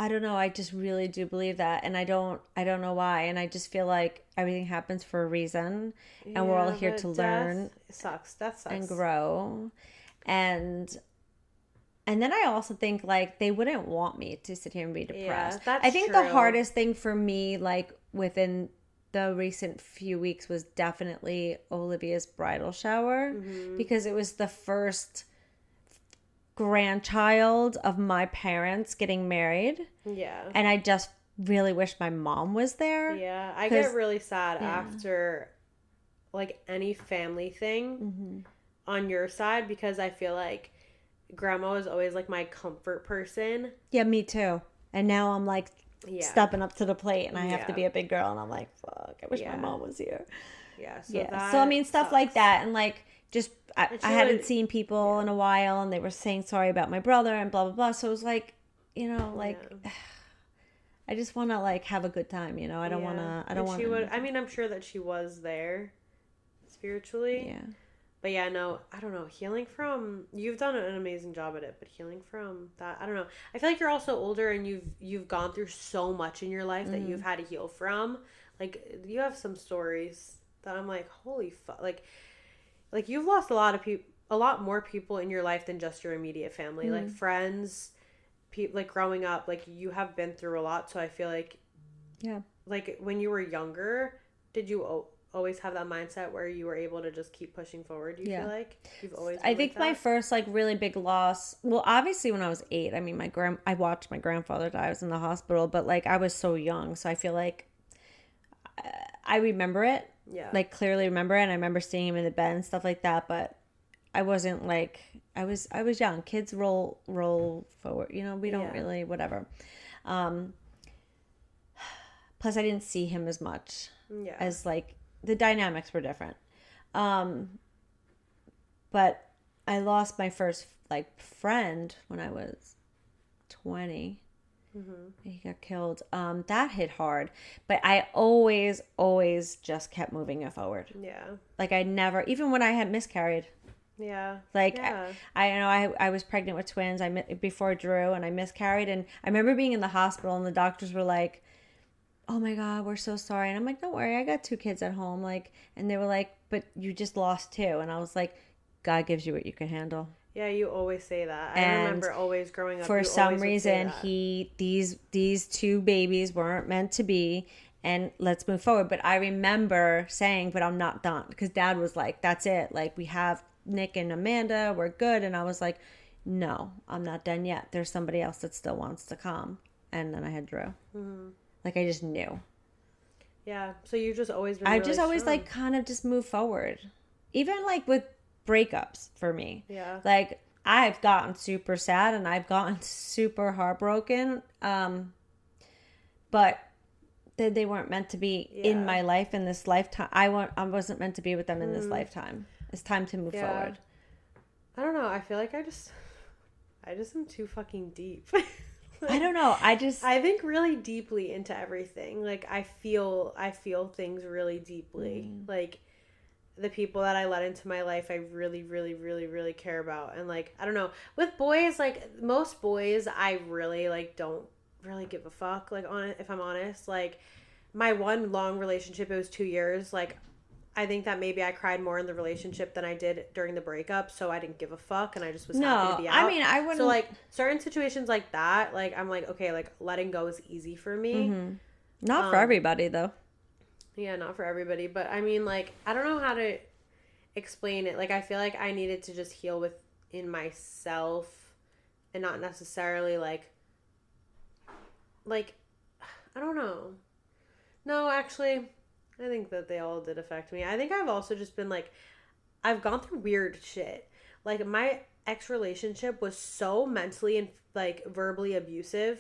I don't know. I just really do believe that, and I don't know why, and I just feel like everything happens for a reason, and we're all Yeah, here to but death learn sucks. Death and sucks. grow. And and then I also think like they wouldn't want me to sit here and be Yeah, depressed. I that's think the true. hardest thing for me, like within the recent few weeks, was definitely Olivia's bridal shower Mm-hmm. because it was the first grandchild of my parents getting married. Yeah. And I just really wish my mom was there. Yeah, I get Because, really sad yeah. after, like, any family thing Mm-hmm. on your side because I feel like grandma was always, like, my comfort person. Yeah, me too. And now I'm like Yeah. stepping up to the plate and I have to Yeah. be a big girl. And I'm like, fuck, I wish my Yeah. mom was here. Yeah, so Yeah. So, I that mean, stuff like sucks. that. And like, just, And I she hadn't would, seen people in a while and they were saying sorry about my brother and blah, blah, blah. So it was like, like, yeah. I just want to like have a good time, I don't want Yeah. to, I don't And want she would, to. I mean, I'm sure that she was there spiritually. Yeah. But yeah, no, I don't know. Healing from you've done an amazing job at it, but healing from that, I don't know. I feel like you're also older and you've gone through so much in your life that you've had to heal from. Like you have some stories that I'm like, holy fuck, like you've lost a lot of people, a lot more people in your life than just your immediate family, like friends, people like growing up, like you have been through a lot, so I feel Yeah. like when you were younger, did you always have that mindset where you were able to just keep pushing forward? Do you feel like you've always been I like think my that? first like really big loss. Well, obviously when I was 8, I mean I watched my grandfather die. I was in the hospital, but like I was so young, so I feel like I remember it. Yeah. Like clearly remember it, and I remember seeing him in the bed and stuff like that. But I wasn't like I was young. Kids roll forward. We don't really whatever. Um, Plus, I didn't see him as much Yeah. as like the dynamics were different. Um, but I lost my first like friend when I was 20. He got killed. That hit hard, but I always just kept moving it forward. Yeah. Like I never, even when I had miscarried. Yeah. Like Yeah. I know I was pregnant with twins. Before Drew, and I miscarried, and I remember being in the hospital, and the doctors were like, "Oh my God, we're so sorry." And I'm like, "Don't worry, I got 2 kids at home." Like, and they were like, "But you just lost 2," and I was like, "God gives you what you can handle." Yeah, you always say that. I And remember always growing up. for You some always would say reason, that. these 2 babies weren't meant to be, and let's move forward. But I remember saying, "But I'm not done," because Dad was like, "That's it. Like we have Nick and Amanda, we're good." And I was like, "No, I'm not done yet. There's somebody else that still wants to come." And then I had Drew. Like I just knew. Yeah. So you've just always been I really just always strong. like kind of just move forward. Even like with breakups for me. Yeah. Like I've gotten super sad and I've gotten super heartbroken. But they weren't meant to be in my life in this lifetime. I wasn't meant to be with them in this lifetime. It's time to move forward. I don't know. I feel like I just am too fucking deep. I don't know. I think really deeply into everything. Like I feel things really deeply. Like the people that I let into my life, I really, really, really, really care about. And like, I don't know, with boys, like most boys, I really like don't really give a fuck. Like on if I'm honest, like my one long relationship, it was 2 years. Like I think that maybe I cried more in the relationship than I did during the breakup, so I didn't give a fuck and I just was happy to be out. I mean, I wouldn't. So like certain situations like that, like I'm like, okay, like letting go is easy for me. Not for everybody though. Yeah, not for everybody, but I mean, like I don't know how to explain it. Like I feel like I needed to just heal within myself and not necessarily like I don't know. No, actually, I think that they all did affect me. I think I've also just been like, I've gone through weird shit. Like my ex relationship was so mentally and like verbally abusive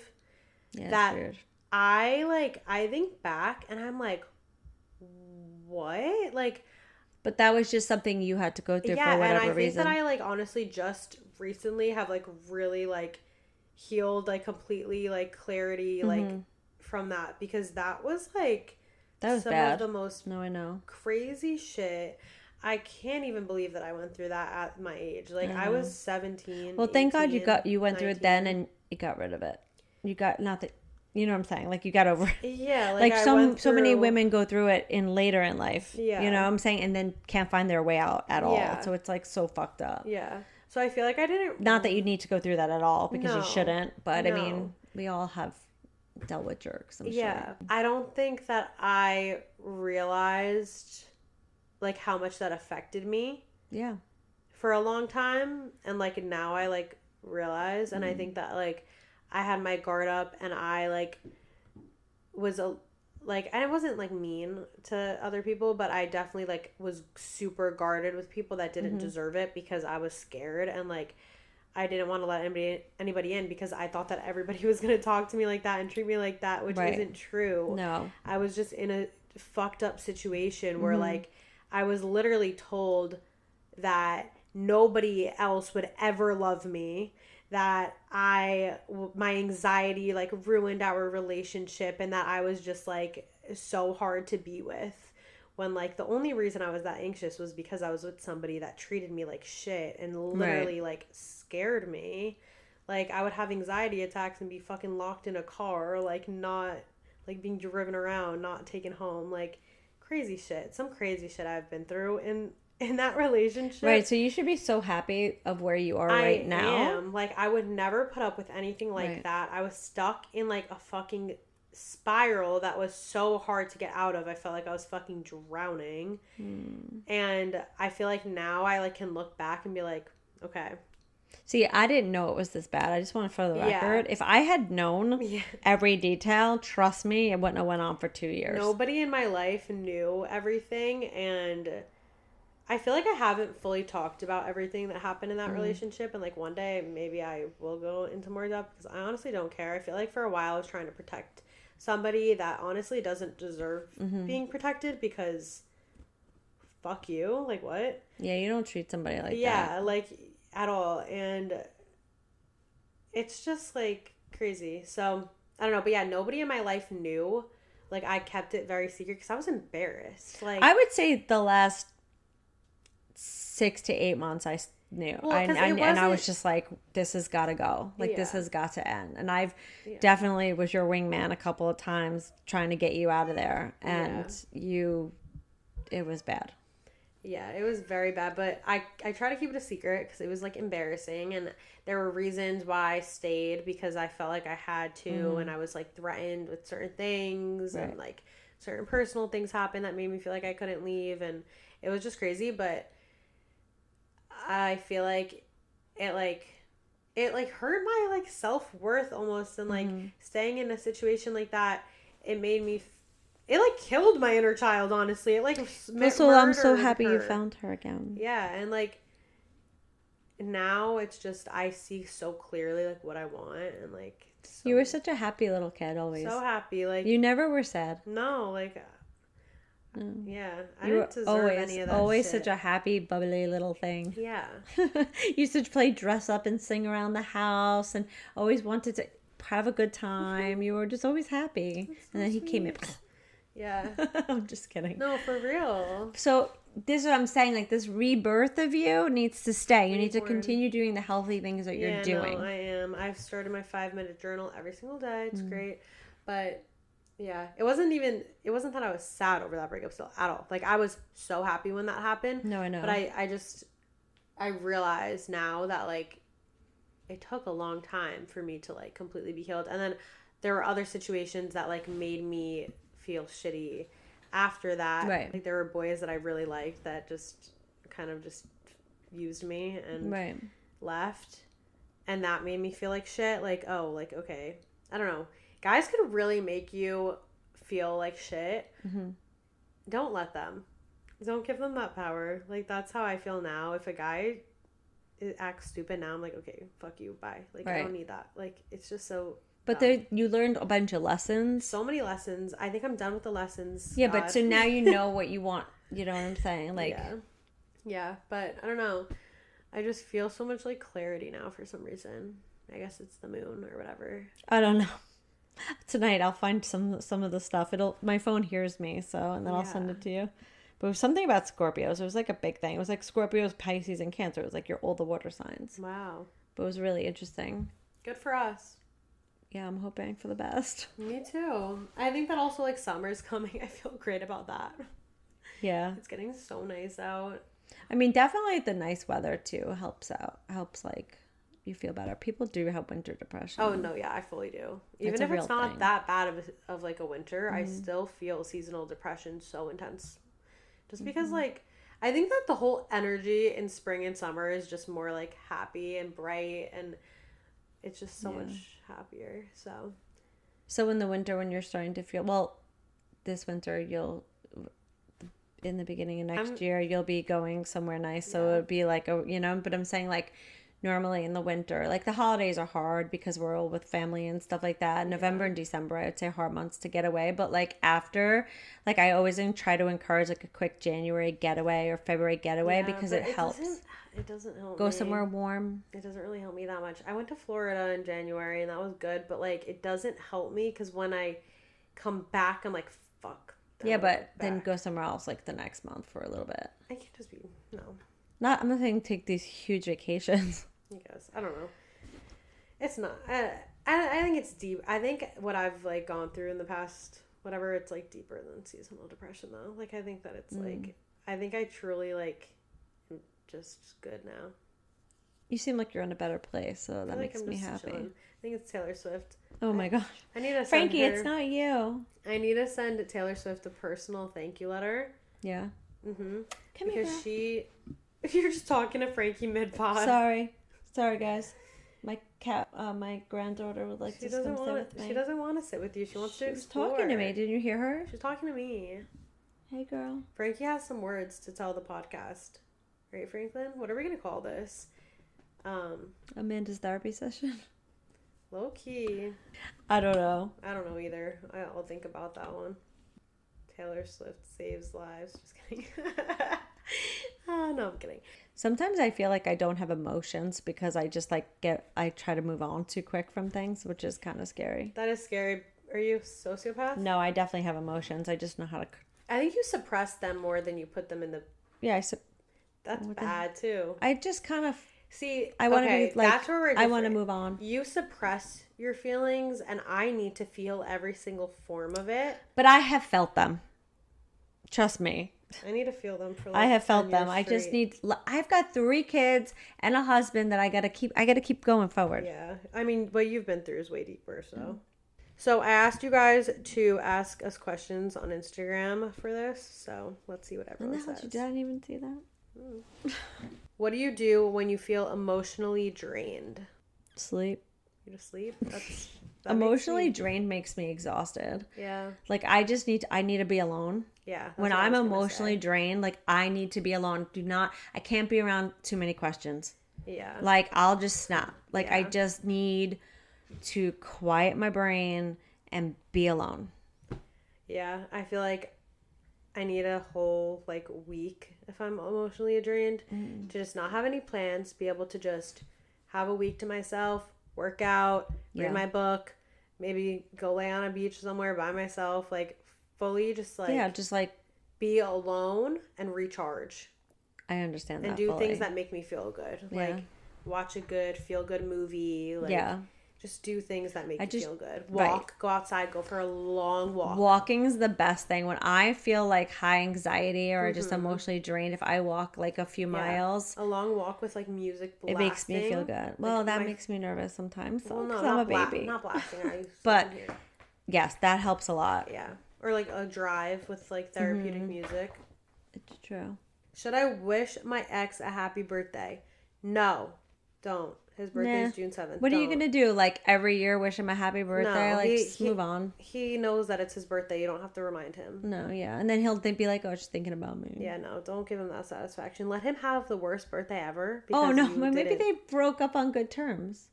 that Weird. I think back and I'm like, what? Like, But that was just something you had to go through yeah, for and whatever I think reason. that I like honestly just recently have like really like healed like completely, like clarity, like from that, because that was like That was some bad. of the most No, I know. crazy shit. I can't even believe that I went through that at my age. Like I was 17. Well, thank God 18, you went through it then 19. and you got rid of it. You got not that you know what I'm saying? Like you got over it. Yeah, like Like I went so many through. women go through it in later in life. You know Yeah. what I'm saying? And then can't find their way out at all. Yeah. So it's like so fucked up. Yeah. So I feel like I Not that didn't. you need to go through that at all because you No. shouldn't, but I No. mean, we all have dealt with jerks, I'm sure. Yeah. I don't think that I realized like how much that affected me Yeah. for a long time, and like now I like realize, and I think that like I had my guard up, and I like was a like, and I wasn't like mean to other people, but I definitely like was super guarded with people that didn't deserve it, because I was scared, and like I didn't want to let anybody in, because I thought that everybody was going to talk to me like that and treat me like that, which Right. isn't true. No. I was just in a fucked up situation where like I was literally told that nobody else would ever love me, that my anxiety like ruined our relationship, and that I was just like so hard to be with, when like the only reason I was that anxious was because I was with somebody that treated me like shit and literally like scared me. Like I would have anxiety attacks and be fucking locked in a car, like not like being driven around, not taken home, like crazy shit. Some crazy shit I've been through in that relationship. Right. So you should be so happy of where you are I right now. am. Like, I would never put up with anything like Right. that. I was stuck in, like, a fucking spiral that was so hard to get out of. I felt like I was fucking drowning. And I feel like now I, like, can look back and be like, okay. See, I didn't know it was this bad. I just want to for the Yeah. record. If I had known Yeah. every detail, trust me, it wouldn't have went on for 2 years. Nobody in my life knew everything, and I feel like I haven't fully talked about everything that happened in that relationship, and like one day maybe I will go into more depth, because I honestly don't care. I feel like for a while I was trying to protect somebody that honestly doesn't deserve being protected, because fuck you, like what? Yeah, you don't treat somebody like that. Yeah, like at all, and it's just like crazy. So I don't know, but yeah, nobody in my life knew. Like I kept it very secret because I was embarrassed. Like I would say the last 6 to 8 months I knew. Well, and I wasn't- was just like, this has got to go. Like, this Yeah. has got to end. And I've definitely was your wingman a couple of times trying to get you out of there. And it was bad. Yeah, it was very bad, but I try to keep it a secret because it was like embarrassing, and there were reasons why I stayed, because I felt like I had to, and I was like threatened with certain things, Right. and like certain personal things happened that made me feel like I couldn't leave, and it was just crazy. But I feel like it hurt my like self-worth almost, and like staying in a situation like that, it made me it like killed my inner child, honestly. It like So I'm so murdered happy you her. found her again. Yeah, and like now it's just I see so clearly like what I want, and like so, You were such a happy little kid always. so happy. Like You never were sad. no, like yeah, I You were didn't deserve any of that. always shit. such a happy, bubbly little thing. Yeah. You used to play dress up and sing around the house and always wanted to have a good time. You were just always happy. And then he came in. Yeah. I'm just kidding. No, for real. So this is what I'm saying. Like this rebirth of you needs to stay. You need to Reborn. continue doing the healthy things that you're doing. No, I am. I've started my 5-minute journal every single day. It's great. But yeah, it wasn't that I was sad over that breakup still at all. Like I was so happy when that happened. No, I know. But I realize now that like it took a long time for me to like completely be healed. And then there were other situations that like made me feel shitty after that. Right. Like there were boys that I really liked that just kind of just used me and Right. left, and that made me feel like shit. Like, oh, like okay, I don't know, guys could really make you feel like shit. Don't let them, don't give them that power. Like that's how I feel now. If a guy acts stupid now, I'm like, okay, fuck you, bye. Like I don't need that. Like it's just so But dumb. you learned a bunch of lessons. So many lessons. I think I'm done with the lessons. Yeah, God. but so now you know what you want. You know what I'm saying? Like, yeah, but I don't know. I just feel so much like clarity now for some reason. I guess it's the moon or whatever. I don't know. Tonight I'll find some of the stuff. My phone hears me, so and then I'll send it to you. But it was something about Scorpios. It was like a big thing. It was like Scorpios, Pisces, and Cancer. It was like all the water signs. Wow. But it was really interesting. Good for us. Yeah, I'm hoping for the best. Me too. I think that also like summer's coming. I feel great about that. Yeah. It's getting so nice out. I mean, definitely the nice weather too helps out. Helps like you feel better. People do have winter depression. Oh no, yeah, I fully do. Even if it's not that bad of like a winter, I still feel seasonal depression so intense. Just because like I think that the whole energy in spring and summer is just more like happy and bright, and it's just so much happier. So in the winter when you're starting to feel this winter you'll in the beginning of next year you'll be going somewhere nice, so it would be like but I'm saying like normally in the winter, like the holidays are hard because we're all with family and stuff like that. November and December, I would say hard months to get away. But like after, like I always try to encourage like a quick January getaway or February getaway because it helps. It doesn't help Go somewhere warm. It doesn't really help me that much. I went to Florida in January and that was good, but like it doesn't help me because when I come back, I'm like, fuck. Yeah, but then go somewhere else like the next month for a little bit. I can't just be, no. I'm not saying take these huge vacations. I guess. I don't know. It's not. I think it's deep. I think what I've like gone through in the past, whatever, it's like deeper than seasonal depression though. Like I think that it's like, I think I truly like am just good now. You seem like you're in a better place, so that makes me happy. Chilling. I think it's Taylor Swift. Oh my gosh. I need to send Frankie, her, it's not you. I need to send Taylor Swift a personal thank you letter. Yeah. Mm-hmm. Because you're just talking to Frankie mid-pod. Sorry, guys. My cat, my granddaughter would like to come sit with me. She doesn't want to sit with you. She wants to explore. She's talking to me. Didn't you hear her? She's talking to me. Hey, girl. Frankie has some words to tell the podcast. Right, Franklin? What are we going to call this? Amanda's therapy session? Low key. I don't know. I don't know either. I'll think about that one. Taylor Swift saves lives. Just kidding. No, I'm kidding. Sometimes I feel like I don't have emotions because I just I try to move on too quick from things, which is kind of scary. That is scary. Are you a sociopath? No, I definitely have emotions. I just know how to. I think you suppress them more than you put them in the. Yeah, that's bad too. I just kind of. See, I want to be like. That's where we're different. I want to move on. You suppress your feelings, and I need to feel every single form of it. But I have felt them. Trust me. I need to feel them for like I have felt them. Straight. I just need. I've got 3 kids and a husband that I gotta keep going forward. Yeah, I mean, what you've been through is way deeper. So I asked you guys to ask us questions on Instagram for this. So let's see what everyone says. I didn't even see that. What do you do when you feel emotionally drained? Sleep. You just sleep. That emotionally drained makes me exhausted. Yeah. Like I need to be alone. Yeah. When I'm emotionally drained, like I need to be alone. I can't be around too many questions. Yeah. Like I'll just snap. Like I just need to quiet my brain and be alone. Yeah. I feel like I need a whole like week if I'm emotionally drained to just not have any plans, be able to just have a week to myself, work out, read my book, maybe go lay on a beach somewhere by myself, like fully just like be alone and recharge. I understand that. And do things that make me feel good. Yeah. Like watch a good feel good movie. Like just do things that make you feel good. Walk, go outside, go for a long walk. Walking is the best thing. When I feel like high anxiety or just emotionally drained, if I walk like a few miles. A long walk with like music blasting. It makes me feel good. Well, that makes me nervous sometimes. Well, no, I'm a baby. Not blasting. But yes, that helps a lot. Yeah. Or like a drive with like therapeutic music. It's true. Should I wish my ex a happy birthday? No, don't. His birthday is June 7th. What are you going to do? Like every year wish him a happy birthday? No, just move on. He knows that it's his birthday. You don't have to remind him. No, yeah. And then he'll be like, oh, just thinking about me. Yeah, no. Don't give him that satisfaction. Let him have the worst birthday ever. Oh, no. Maybe they broke up on good terms.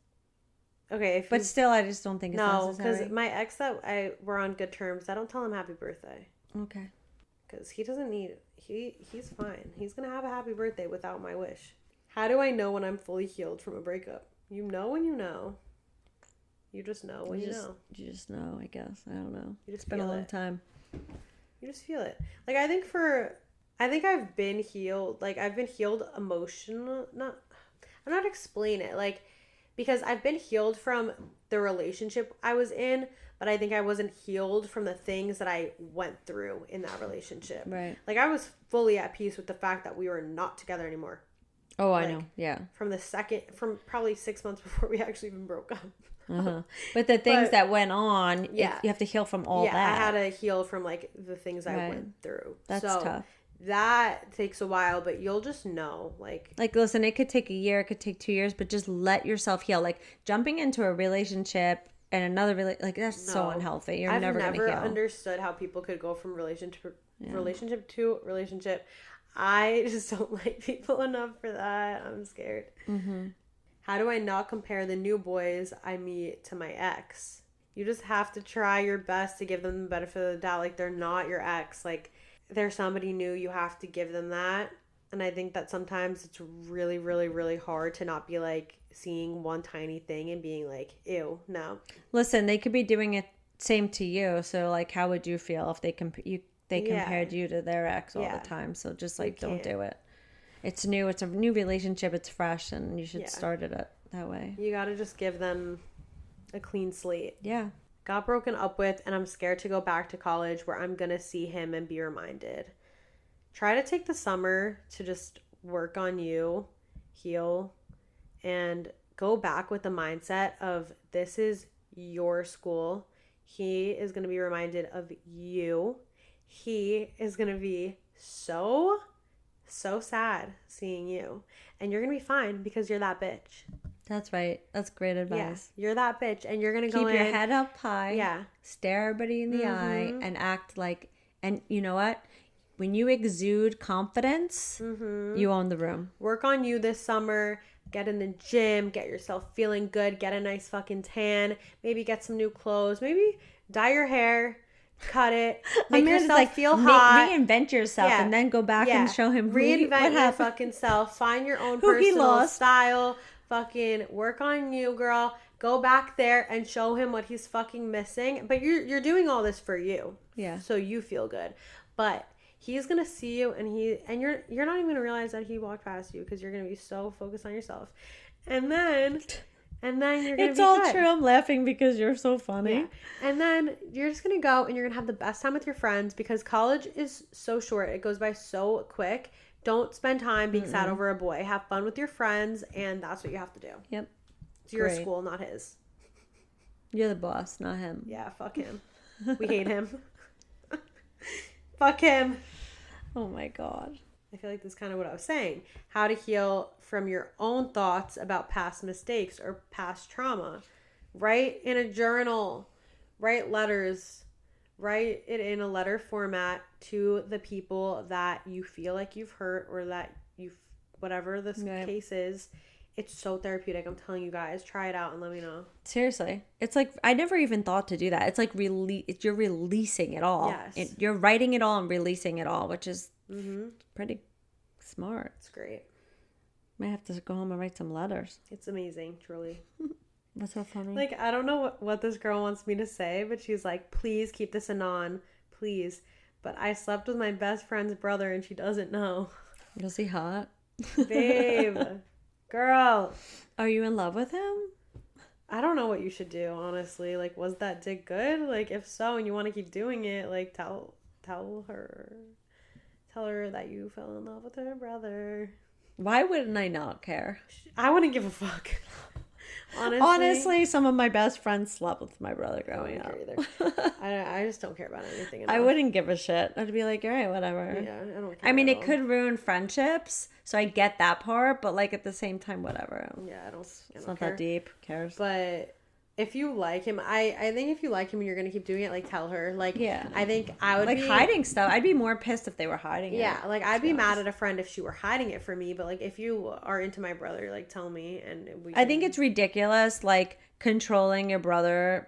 Okay. But still, I just don't think it's necessary. No, because my ex we're on good terms. I don't tell him happy birthday. Okay. Because he doesn't need it. He's fine. He's going to have a happy birthday without my wish. How do I know when I'm fully healed from a breakup? You know when you know. You just know when you know. You just know, I guess. I don't know. It's been a long time. You just feel it. Like, I think I've been healed. Like, I've been healed emotional. I'm not explain it. Like, because I've been healed from the relationship I was in, but I think I wasn't healed from the things that I went through in that relationship. Right. Like, I was fully at peace with the fact that we were not together anymore. Oh, I know. Yeah. From probably 6 months before we actually even broke up. Uh-huh. But the things that went on, you have to heal from all that. Yeah, I had to heal from like the things I went through. That's tough. That takes a while, but you'll just know. Like, listen, it could take a year, it could take 2 years, but just let yourself heal. Like, jumping into a relationship and another that's so unhealthy. You're never going to heal. I've never understood how people could go from relationship to relationship. I just don't like people enough for that. I'm scared. Mm-hmm. How do I not compare the new boys I meet to my ex? You just have to try your best to give them the benefit of the doubt. Like, they're not your ex. Like, they're somebody new. You have to give them that. And I think that sometimes it's really, really, really hard to not be like seeing one tiny thing and being like, ew, no. Listen, they could be doing it same to you. So, like, how would you feel if they compared you to their ex all the time? So just like, don't do it. It's new. It's a new relationship. It's fresh, and you should start it that way. You got to just give them a clean slate. Yeah. Got broken up with, and I'm scared to go back to college where I'm going to see him and be reminded. Try to take the summer to just work on you, heal, and go back with the mindset of this is your school. He is going to be reminded of you. He is going to be so sad seeing you. And you're going to be fine because you're that bitch. That's right. That's great advice. Yeah, you're that bitch. And you're going to go Keep your head up high. Yeah. Stare everybody in the eye and act like, and you know what? When you exude confidence, you own the room. Work on you this summer. Get in the gym. Get yourself feeling good. Get a nice fucking tan. Maybe get some new clothes. Maybe dye your hair. Cut it. Make yourself feel hot. Reinvent yourself and then go back and show him Reinvent your fucking self. Find your own personal style. Fucking work on you, girl. Go back there and show him what he's fucking missing. But you're doing all this for you. Yeah. So you feel good. But he's gonna see you and you're not even gonna realize that he walked past you because you're gonna be so focused on yourself. And then you're gonna It's all good. True. I'm laughing because you're so funny. Yeah. And then you're just gonna go and you're gonna have the best time with your friends because college is so short. It goes by so quick. Don't spend time being sad over a boy. Have fun with your friends, and that's what you have to do. Yep. It's your school, not his. You're the boss, not him. Yeah, fuck him. We hate him. Fuck him. Oh my God. I feel like this is kind of what I was saying. How to heal from your own thoughts about past mistakes or past trauma. Write in a journal. Write letters. Write it in a letter format to the people that you feel like you've hurt or that you've, whatever this case is. It's so therapeutic. I'm telling you guys, try it out and let me know. Seriously. It's like, I never even thought to do that. It's like, you're releasing it all. Yes. You're writing it all and releasing it all, which is pretty smart. It's great. Might have to go home and write some letters. It's amazing, truly. What's so funny? Like, I don't know what this girl wants me to say, but she's like, please keep this anon, please. But I slept with my best friend's brother and she doesn't know. Was he hot? Babe. Girl. Are you in love with him? I don't know what you should do, honestly. Like, was that dick good? Like, if so, and you want to keep doing it, like, tell her that you fell in love with her brother. Why wouldn't I not care? I wouldn't give a fuck. Honestly, some of my best friends slept with my brother growing up. I just don't care about anything enough. I wouldn't give a shit. I'd be like, all right, whatever. Yeah, I don't care. I mean, it could ruin friendships, so I get that part, but like at the same time, whatever. Yeah, I don't it's not care. That deep. Who cares? But if you like him, I think if you like him and you're gonna keep doing it, like, tell her. Like, yeah. I think I would like be hiding stuff. I'd be more pissed if they were hiding it. Yeah, like I'd be mad at a friend if she were hiding it from me. But like, if you are into my brother, like, tell me and I think it's ridiculous, like controlling your brother's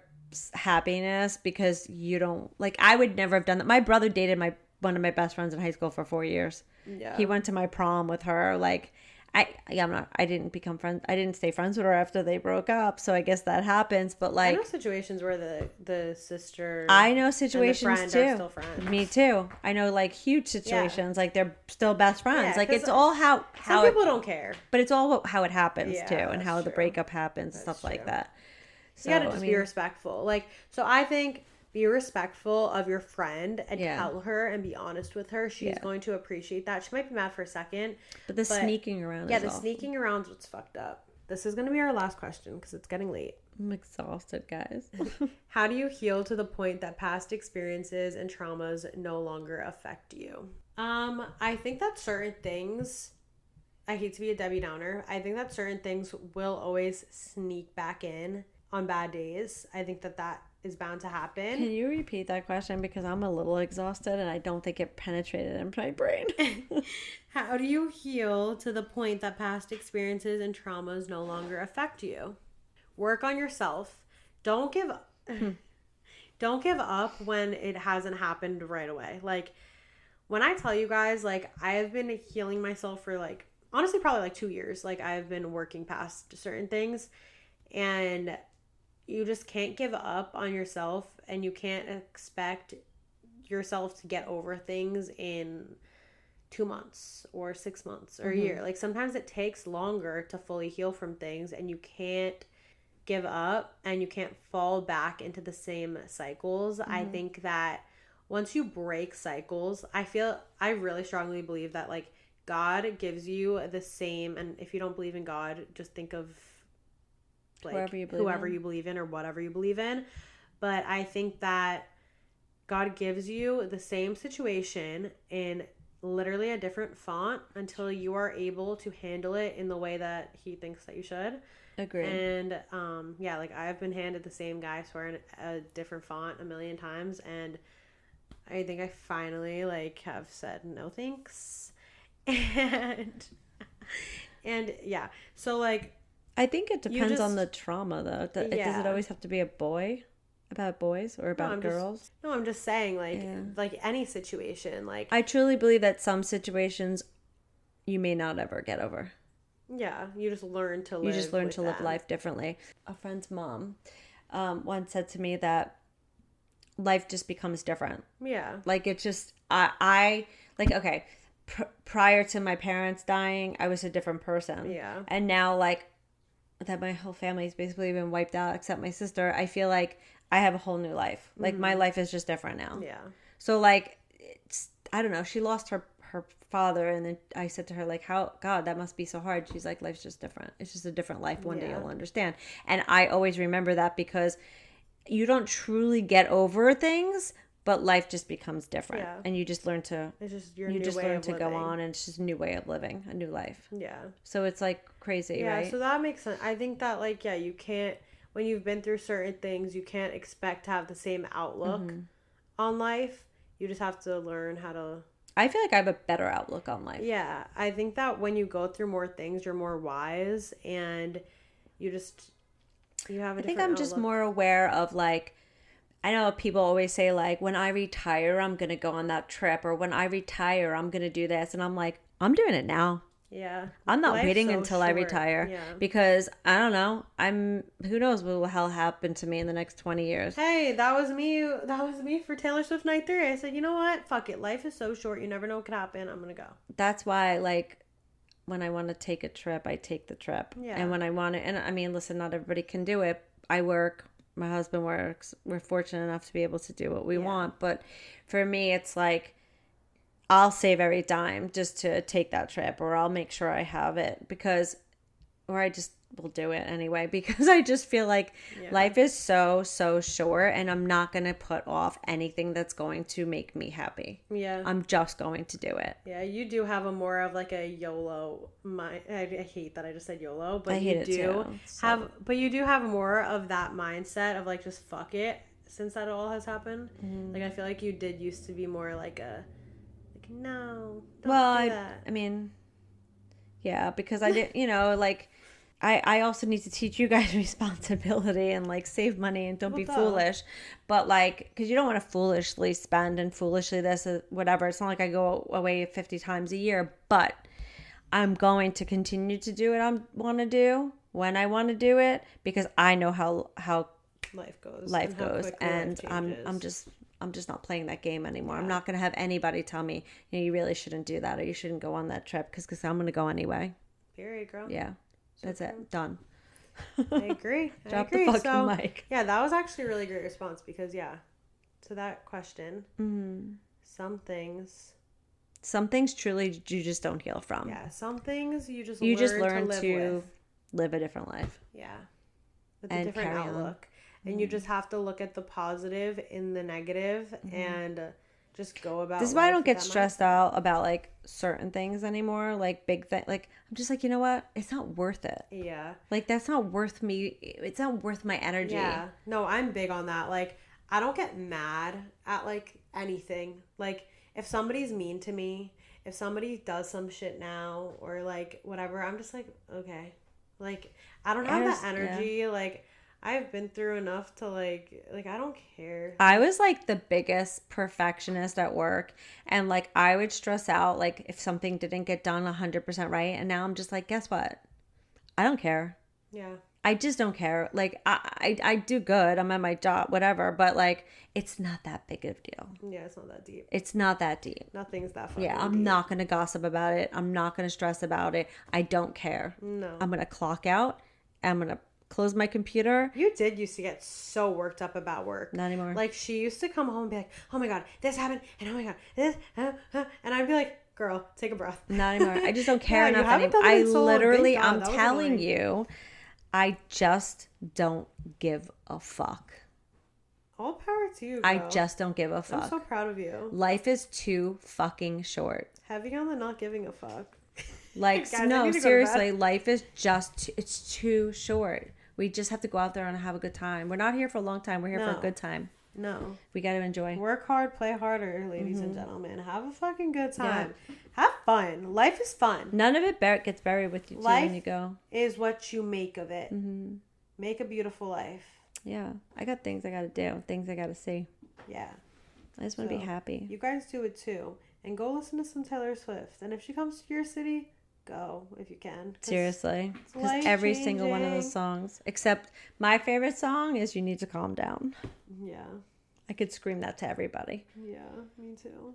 happiness because you don't like. I would never have done that. My brother dated one of my best friends in high school for 4 years. Yeah, he went to my prom with her. Like, I didn't become friends. I didn't stay friends with her after they broke up. So I guess that happens. But I know like, situations where the sister I know and the situations friend are too. still friends. Me too. I know like huge Yeah. situations. Like they're still best friends. Yeah, Like because it's all some how it, people don't care. but it's all how it happens too, Yeah, and that's how the true. breakup happens, That's stuff like true. that. You gotta So I just be mean, respectful. Like, so I think be respectful of your friend and yeah, tell her and be honest with her. She's yeah. going to appreciate that. She might be mad for a second, But the but sneaking around yeah, is the awful. sneaking around is what's fucked up. This is going to be our last question because it's getting late. I'm exhausted, guys. How do you heal to the point that past experiences and traumas no longer affect you? I think that certain things, I hate to be a Debbie Downer, I think that certain things will always sneak back in on bad days. I think that is bound to happen. Can you repeat that question because I'm a little exhausted and I don't think it penetrated in my brain. How do you heal to the point that past experiences and traumas no longer affect you? Work on yourself. Don't give don't give up when it hasn't happened right away. Like when I tell you guys, like I have been healing myself for like honestly probably like 2 years. Like I've been working past certain things and you just can't give up on yourself and you can't expect yourself to get over things in 2 months or 6 months or a year. Like sometimes it takes longer to fully heal from things and you can't give up and you can't fall back into the same cycles. I think that once you break cycles, I really strongly believe that like God gives you the same, and if you don't believe in God, just think of like whoever you believe in or whatever you believe in. But I think that God gives you the same situation in literally a different font until you are able to handle it in the way that he thinks that you should. Agreed. And yeah, like I've been handed the same guy swear in a different font a million times, and I think I finally like have said no thanks. And yeah. So like I think it depends on just the trauma though. Does it yeah. always have to be a boy? About boys or about girls? I'm just saying like Yeah. like any situation, like I truly believe that some situations you may not ever get over. yeah, you just learn to live. You just learn with to live them. life differently. A friend's mom once said to me that life just becomes different. Yeah. Like it just I like okay, prior to my parents dying, I was a different person. Yeah. And now like that my whole family's basically been wiped out except my sister, I feel like I have a whole new life. Like my life is just different now. Yeah. So like it's I don't know, she lost her father and then I said to her like how God that must be so hard. She's like life's just different. It's just a different life. One day you'll understand. And I always remember that because you don't truly get over things, but life just becomes different. Yeah. And you just learn to It's just your you new just way learn of to living. go on and it's just a new way of living, a new life. Yeah. So it's like crazy, Yeah, right? so that makes sense. I think that like yeah, you can't when you've been through certain things, you can't expect to have the same outlook on life. You just have to learn how to I feel like I have a better outlook on life. yeah, I think that when you go through more things, you're more wise and you just you have a I think different I'm just outlook. more aware of like I know people always say like when I retire I'm going to go on that trip or when I retire I'm going to do this and I'm like I'm doing it now. Yeah. I'm not Life's waiting so until I short. retire Yeah. because I don't know. Who knows what will hell happen to me in the next 20 years. Hey, that was me. That was me for Taylor Swift Night 3. I said, you know what? Fuck it. Life is so short. You never know what could happen. I'm gonna go. That's why like when I want to take a trip, I take the trip. Yeah. And when I want to, and I mean, listen, not everybody can do it. I work, my husband works. We're fortunate enough to be able to do what we want. But for me, it's like I'll save every dime just to take that trip, or I'll make sure I have it because, or I just will do it anyway because I just feel like life is so short and I'm not going to put off anything that's going to make me happy. Yeah. I'm just going to do it. Yeah, you do have a more of like a YOLO mind. I hate that I just said YOLO, but I hate you it do too. have, but you do have more of that mindset of like just fuck it since that all has happened. Like I feel like you did used to be more like a like no, don't do that. I mean, yeah, because I did, like I also need to teach you guys responsibility and like save money and don't be foolish. But like, because you don't want to foolishly spend and foolishly this or whatever. It's not like I go away 50 times a year, but I'm going to continue to do what I want to do when I want to do it because I know how life goes, and I'm just not playing that game anymore. Yeah. I'm not going to have anybody tell me, you really shouldn't do that or you shouldn't go on that trip because I'm going to go anyway. Period, girl. Yeah, that's it. Done. I agree. Drop the fucking mic. Yeah, that was actually a really great response because to that question, some things truly you just don't heal from. Yeah, some things you just learn to live a different life. Yeah, with a different outlook. And you just have to look at the positive in the negative and just go about. This is why I don't get stressed out about like certain things anymore, like big thing. Like I'm just like, you know what? It's not worth it. Yeah. Like that's not worth me. It's not worth my energy. Yeah. No, I'm big on that. Like I don't get mad at like anything. Like if somebody's mean to me, if somebody does some shit now or like whatever, I'm just like, okay. Like I don't have that energy. Yeah. Like I've been through enough to like I don't care. I was like the biggest perfectionist at work, and like I would stress out like if something didn't get done 100% right, and now I'm just like, guess what? I don't care. Yeah. I just don't care. Like I do good. I'm at my job, whatever, but like it's not that big of a deal. Yeah, it's not that deep. It's not that deep. Nothing's that fucking Yeah, I'm deep. not going to gossip about it. I'm not going to stress about it. I don't care. No. I'm going to clock out. I'm going to close my computer. You did used to get so worked up about work. Not anymore. Like she used to come home and be like, oh my God, this happened. And oh my God, this. And I'd be like, girl, take a breath. Not anymore. I just don't care enough anymore. I literally, I'm telling you, I just don't give a fuck. All power to you, girl. I just don't give a fuck. I'm so proud of you. Life is too fucking short. Heavy on the not giving a fuck. Like, guys, no, seriously, life is just, it's too short. We just have to go out there and have a good time. We're not here for a long time. We're here for a good time. No. We got to enjoy. Work hard, play harder, ladies and gentlemen. Have a fucking good time. Yeah. Have fun. Life is fun. None of it gets buried with you too when you go. Life is what you make of it. Mm-hmm. Make a beautiful life. Yeah. I got things I got to do. Things I got to see. Yeah. I just want to be happy. You guys do it too. And go listen to some Taylor Swift. And if she comes to your city, go if you can. Seriously. Because every single one of those songs, except my favorite song is You Need to Calm Down. Yeah. I could scream that to everybody. Yeah, me too.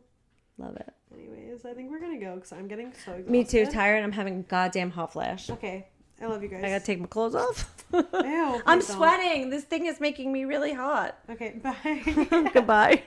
Love it. Anyways, I think we're going to go because I'm getting so exhausted. Me too. Tired. I'm having a goddamn hot flash. Okay. I love you guys. I got to take my clothes off. Ew, I'm sweating. This thing is making me really hot. Okay, bye. Goodbye.